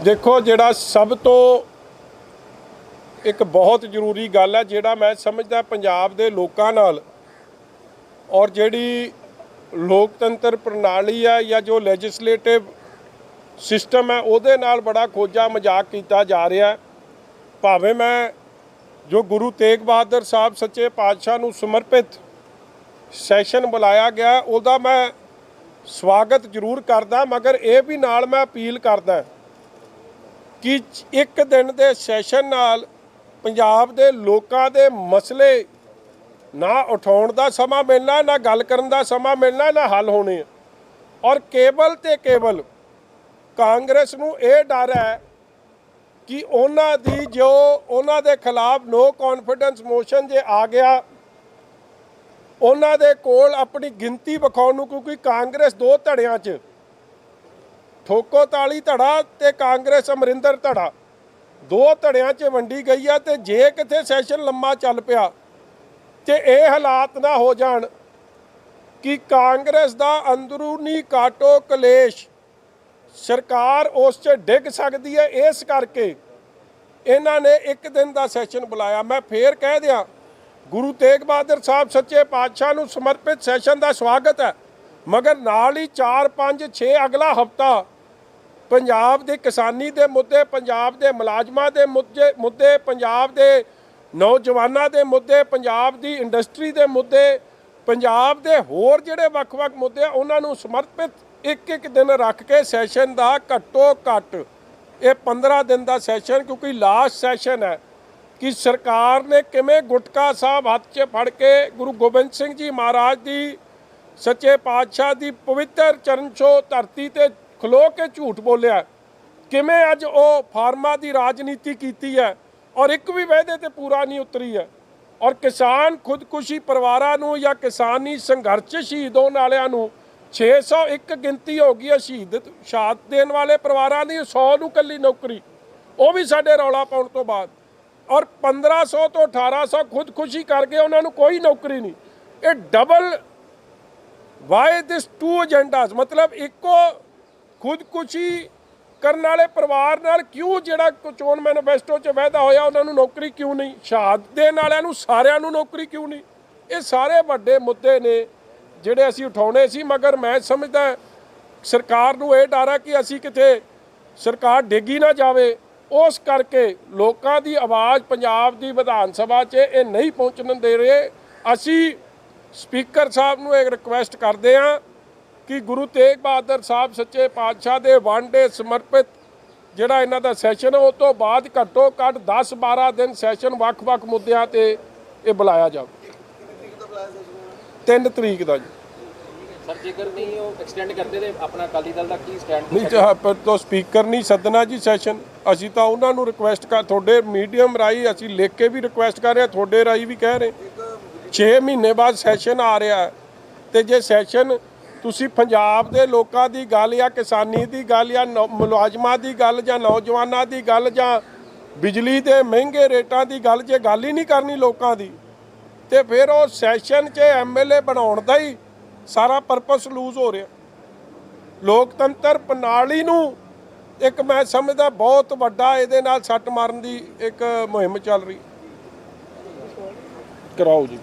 ਦੇਖੋ, ਜਿਹੜਾ ਸਭ ਤੋਂ ਇੱਕ ਬਹੁਤ ਜ਼ਰੂਰੀ ਗੱਲ ਹੈ, ਜਿਹੜਾ ਮੈਂ ਸਮਝਦਾ ਪੰਜਾਬ ਦੇ ਲੋਕਾਂ ਨਾਲ ਔਰ ਜਿਹੜੀ ਲੋਕਤੰਤਰ ਪ੍ਰਣਾਲੀ ਹੈ ਜਾਂ ਜੋ ਲੈਜਿਸਲੇਟਿਵ ਸਿਸਟਮ ਹੈ ਉਹਦੇ ਨਾਲ ਬੜਾ ਖੋਜਾ ਮਜ਼ਾਕ ਕੀਤਾ ਜਾ ਰਿਹਾ। ਭਾਵੇਂ ਮੈਂ ਜੋ ਗੁਰੂ ਤੇਗ ਬਹਾਦਰ ਸਾਹਿਬ ਸੱਚੇ ਪਾਤਸ਼ਾਹ ਨੂੰ ਸਮਰਪਿਤ ਸੈਸ਼ਨ ਬੁਲਾਇਆ ਗਿਆ ਉਹਦਾ ਮੈਂ ਸਵਾਗਤ ਜ਼ਰੂਰ ਕਰਦਾ, ਮਗਰ ਇਹ ਵੀ ਨਾਲ ਮੈਂ ਅਪੀਲ ਕਰਦਾ ਕਿ ਇੱਕ ਦਿਨ ਦੇ ਸੈਸ਼ਨ ਨਾਲ ਪੰਜਾਬ ਦੇ ਲੋਕਾਂ ਦੇ ਮਸਲੇ ਨਾ ਉਠਾਉਣ ਦਾ ਸਮਾਂ ਮਿਲਣਾ, ਨਾ ਗੱਲ ਕਰਨ ਦਾ ਸਮਾਂ ਮਿਲਣਾ, ਨਾ ਹੱਲ ਹੋਣੇ। ਔਰ ਕੇਵਲ ਤੇ ਕੇਵਲ ਕਾਂਗਰਸ ਨੂੰ ਇਹ ਡਰ ਹੈ ਕਿ ਉਹਨਾਂ ਦੀ ਜੋ ਉਹਨਾਂ ਦੇ ਖਿਲਾਫ ਨੋ ਕੌਨਫੀਡੈਂਸ ਮੋਸ਼ਨ ਜੇ ਆ ਗਿਆ, ਉਹਨਾਂ ਦੇ ਕੋਲ ਆਪਣੀ ਗਿਣਤੀ ਵਿਖਾਉਣ ਨੂੰ, ਕਿਉਂਕਿ ਕਾਂਗਰਸ ਦੋ ਧੜਿਆਂ 'ਚ, ਠੋਕੋ ਤਾਲੀ ਧੜਾ ਤੇ ਕਾਂਗਰਸ ਅਮਰਿੰਦਰ ਧੜਾ, ਦੋ ਧੜਿਆਂ 'ਚ ਵੰਡੀ ਗਈ ਆ। ਤੇ ਜੇ ਕਿਤੇ ਸੈਸ਼ਨ ਲੰਮਾ ਚੱਲ ਪਿਆ ਤੇ ਇਹ ਹਾਲਾਤ ਨਾ ਹੋ ਜਾਣ ਕਿ ਕਾਂਗਰਸ ਦਾ ਅੰਦਰੂਨੀ ਕਾਟੋ ਕਲੇਸ਼ ਸਰਕਾਰ ਉਸ 'ਚ ਡਿੱਗ ਸਕਦੀ ਹੈ, ਇਸ ਕਰਕੇ ਇਹਨਾਂ ਨੇ ਇੱਕ ਦਿਨ ਦਾ ਸੈਸ਼ਨ ਬੁਲਾਇਆ। ਮੈਂ ਫੇਰ ਕਹਿ ਦਿਆਂ, ਗੁਰੂ ਤੇਗ ਬਹਾਦਰ ਸਾਹਿਬ ਸੱਚੇ ਪਾਤਸ਼ਾਹ ਨੂੰ ਸਮਰਪਿਤ ਸੈਸ਼ਨ ਦਾ ਸਵਾਗਤ ਹੈ, ਮਗਰ ਨਾਲ ਹੀ 4, 5, 6 ਅਗਲਾ ਹਫ਼ਤਾ ਪੰਜਾਬ ਦੇ ਕਿਸਾਨੀ ਦੇ ਮੁੱਦੇ, ਪੰਜਾਬ ਦੇ ਮੁਲਾਜ਼ਮਾਂ ਦੇ ਮੁੱਦੇ, ਪੰਜਾਬ ਦੇ ਨੌਜਵਾਨਾਂ ਦੇ ਮੁੱਦੇ, ਪੰਜਾਬ ਦੀ ਇੰਡਸਟਰੀ ਦੇ ਮੁੱਦੇ, ਪੰਜਾਬ ਦੇ ਹੋਰ ਜਿਹੜੇ ਵੱਖ-ਵੱਖ ਮੁੱਦੇ ਉਹਨਾਂ ਨੂੰ ਸਮਰਪਿਤ ਇੱਕ ਦਿਨ ਰੱਖ ਕੇ ਸੈਸ਼ਨ ਦਾ ਘੱਟੋ ਘੱਟ ਇਹ 15 ਦਿਨ ਦਾ ਸੈਸ਼ਨ, ਕਿਉਂਕਿ ਲਾਸਟ ਸੈਸ਼ਨ ਹੈ, ਕਿ ਸਰਕਾਰ ਨੇ ਕਿਵੇਂ ਗੁਟਕਾ ਸਾਹਿਬ ਹੱਥ 'ਚ ਫੜ ਕੇ ਗੁਰੂ ਗੋਬਿੰਦ ਸਿੰਘ ਜੀ ਮਹਾਰਾਜ ਦੀ ਸੱਚੇ ਪਾਤਸ਼ਾਹ ਦੀ ਪਵਿੱਤਰ ਚਰਨ ਛੋਹ ਧਰਤੀ ਤੇ ਖਲੋ ਕੇ ਝੂਠ ਬੋਲਿਆ, ਕਿਵੇਂ ਅੱਜ ਉਹ ਫਾਰਮਾਂ ਦੀ ਰਾਜਨੀਤੀ ਕੀਤੀ ਹੈ ਔਰ ਇੱਕ ਵੀ ਵਾਅਦੇ ਤੇ ਪੂਰਾ ਨਹੀਂ ਉਤਰੀ ਹੈ, ਔਰ ਕਿਸਾਨ ਖੁਦਕੁਸ਼ੀ ਪਰਿਵਾਰਾਂ ਨੂੰ ਜਾਂ ਕਿਸਾਨੀ ਸੰਘਰਸ਼ 'ਚ ਸ਼ਹੀਦ ਹੋਣ ਵਾਲਿਆਂ ਨੂੰ 601 ਗਿਣਤੀ ਹੋ ਗਈ ਹੈ ਸ਼ਹਾਦਤ ਦੇਣ ਵਾਲੇ ਪਰਿਵਾਰਾਂ ਦੀ, 100 ਨੂੰ ਕੱਲੀ ਨੌਕਰੀ, ਉਹ ਵੀ ਸਾਡੇ ਰੌਲਾ ਪਾਉਣ ਤੋਂ ਬਾਅਦ। ਔਰ 1500 ਤੋਂ 1800 ਖੁਦਕੁਸ਼ੀ ਕਰ ਗਏ, ਉਹਨਾਂ ਨੂੰ ਕੋਈ ਨੌਕਰੀ ਨਹੀਂ। ਇਹ double Y this to agendas, ਮਤਲਬ ਇੱਕੋ ਖੁਦਕੁਸ਼ੀ ਕਰਨ ਵਾਲੇ ਪਰਿਵਾਰ ਨਾਲ ਕਿਉਂ ਜਿਹੜਾ ਚੋਣ ਮੈਨੀਫੈਸਟੋ 'ਚ ਵਾਅਦਾ ਹੋਇਆ ਉਹਨਾਂ ਨੂੰ ਨੌਕਰੀ ਕਿਉਂ ਨਹੀਂ, ਸ਼ਹਾਦਤ ਦੇਣ ਵਾਲਿਆਂ ਨੂੰ ਸਾਰਿਆਂ ਨੂੰ ਨੌਕਰੀ ਕਿਉਂ ਨਹੀਂ। ਇਹ ਸਾਰੇ ਵੱਡੇ ਮੁੱਦੇ ਨੇ ਜਿਹੜੇ ਅਸੀਂ ਉਠਾਉਣੇ ਸੀ, ਮਗਰ ਮੈਂ ਸਮਝਦਾ ਸਰਕਾਰ ਨੂੰ ਇਹ ਡਰ ਹੈ ਕਿ ਅਸੀਂ ਕਿਤੇ ਸਰਕਾਰ ਡਿੱਗੀ ਨਾ ਜਾਵੇ, ਉਸ ਕਰਕੇ ਲੋਕਾਂ ਦੀ ਆਵਾਜ਼ ਪੰਜਾਬ ਦੀ ਵਿਧਾਨ ਸਭਾ 'ਚ ਇਹ ਨਹੀਂ ਪਹੁੰਚਣ ਦੇ ਰਹੇ। ਅਸੀਂ ਸਪੀਕਰ ਸਾਹਿਬ ਨੂੰ ਇੱਕ ਰਿਕੁਐਸਟ ਕਰਦੇ ਹਾਂ ਕਿ ਗੁਰੂ ਤੇਗ ਬਹਾਦਰ ਸਾਹਿਬ ਸੱਚੇ ਪਾਤਸ਼ਾਹ ਦੇ ਵੰਡੇ ਸਮਰਪਿਤ ਜਿਹੜਾ ਇਹਨਾਂ ਦਾ ਸੈਸ਼ਨ, ਉਸ ਤੋਂ ਬਾਅਦ ਘੱਟੋ ਘੱਟ 10-12 ਦਿਨ ਸੈਸ਼ਨ ਵੱਖ-ਵੱਖ ਮੁੱਦਿਆਂ 'ਤੇ ਇਹ ਬੁਲਾਇਆ ਜਾਵੇ। 3 ਤਰੀਕ ਦਾ ਜੀ। ਸਰ ਜੇਕਰ ਨਹੀਂ ਉਹ ਐਕਸਟੈਂਡ ਕਰਦੇ ਤੇ ਆਪਣਾ ਅਕਾਲੀ ਦਲ ਦਾ ਕੀ ਸਟੈਂਡ? ਨਹੀਂ ਚਾਹ ਤੋਂ ਸਪੀਕਰ ਨਹੀਂ ਸੱਦਣਾ ਜੀ ਸੈਸ਼ਨ। ਅਸੀਂ ਤਾਂ ਉਹਨਾਂ ਨੂੰ ਰਿਕੁਐਸਟ ਤੁਹਾਡੇ ਮੀਡੀਅਮ ਰਾਹੀਂ ਅਸੀਂ ਲਿਖ ਕੇ ਵੀ ਰਿਕੁਐਸਟ ਕਰ ਰਹੇ, ਤੁਹਾਡੇ ਰਾਹੀਂ ਵੀ ਕਹਿ ਰਹੇ। 6 ਮਹੀਨੇ ਬਾਅਦ ਸੈਸ਼ਨ ਆ ਰਿਹਾ ਤੇ ਜੇ ਸੈਸ਼ਨ ਤੁਸੀਂ ਪੰਜਾਬ ਦੇ ਲੋਕਾਂ ਦੀ ਗੱਲ ਜਾਂ ਕਿਸਾਨੀ ਦੀ ਗੱਲ ਜਾਂ ਮੁਲਾਜ਼ਮਾਂ ਦੀ ਗੱਲ ਜਾਂ ਨੌਜਵਾਨਾਂ ਦੀ ਗੱਲ ਜਾਂ ਬਿਜਲੀ ਦੇ ਮਹਿੰਗੇ ਰੇਟਾਂ ਦੀ ਗੱਲ ਜੇ ਗੱਲ ਹੀ ਨਹੀਂ ਕਰਨੀ ਲੋਕਾਂ ਦੀ, ਤੇ ਫਿਰ ਉਹ ਸੈਸ਼ਨ 'ਚ MLA ਬਣਾਉਣ ਦਾ ਹੀ ਸਾਰਾ ਪਰਪਸ ਲੂਜ਼ ਹੋ ਰਿਹਾ। ਲੋਕਤੰਤਰ ਪ੍ਰਣਾਲੀ ਨੂੰ ਇੱਕ ਮੈਂ ਸਮਝਦਾ ਬਹੁਤ ਵੱਡਾ ਇਹਦੇ ਨਾਲ ਸੱਟ ਮਾਰਨ ਦੀ ਇੱਕ ਮੁਹਿੰਮ ਚੱਲ ਰਹੀ। ਕਰਾਓ ਜੀ।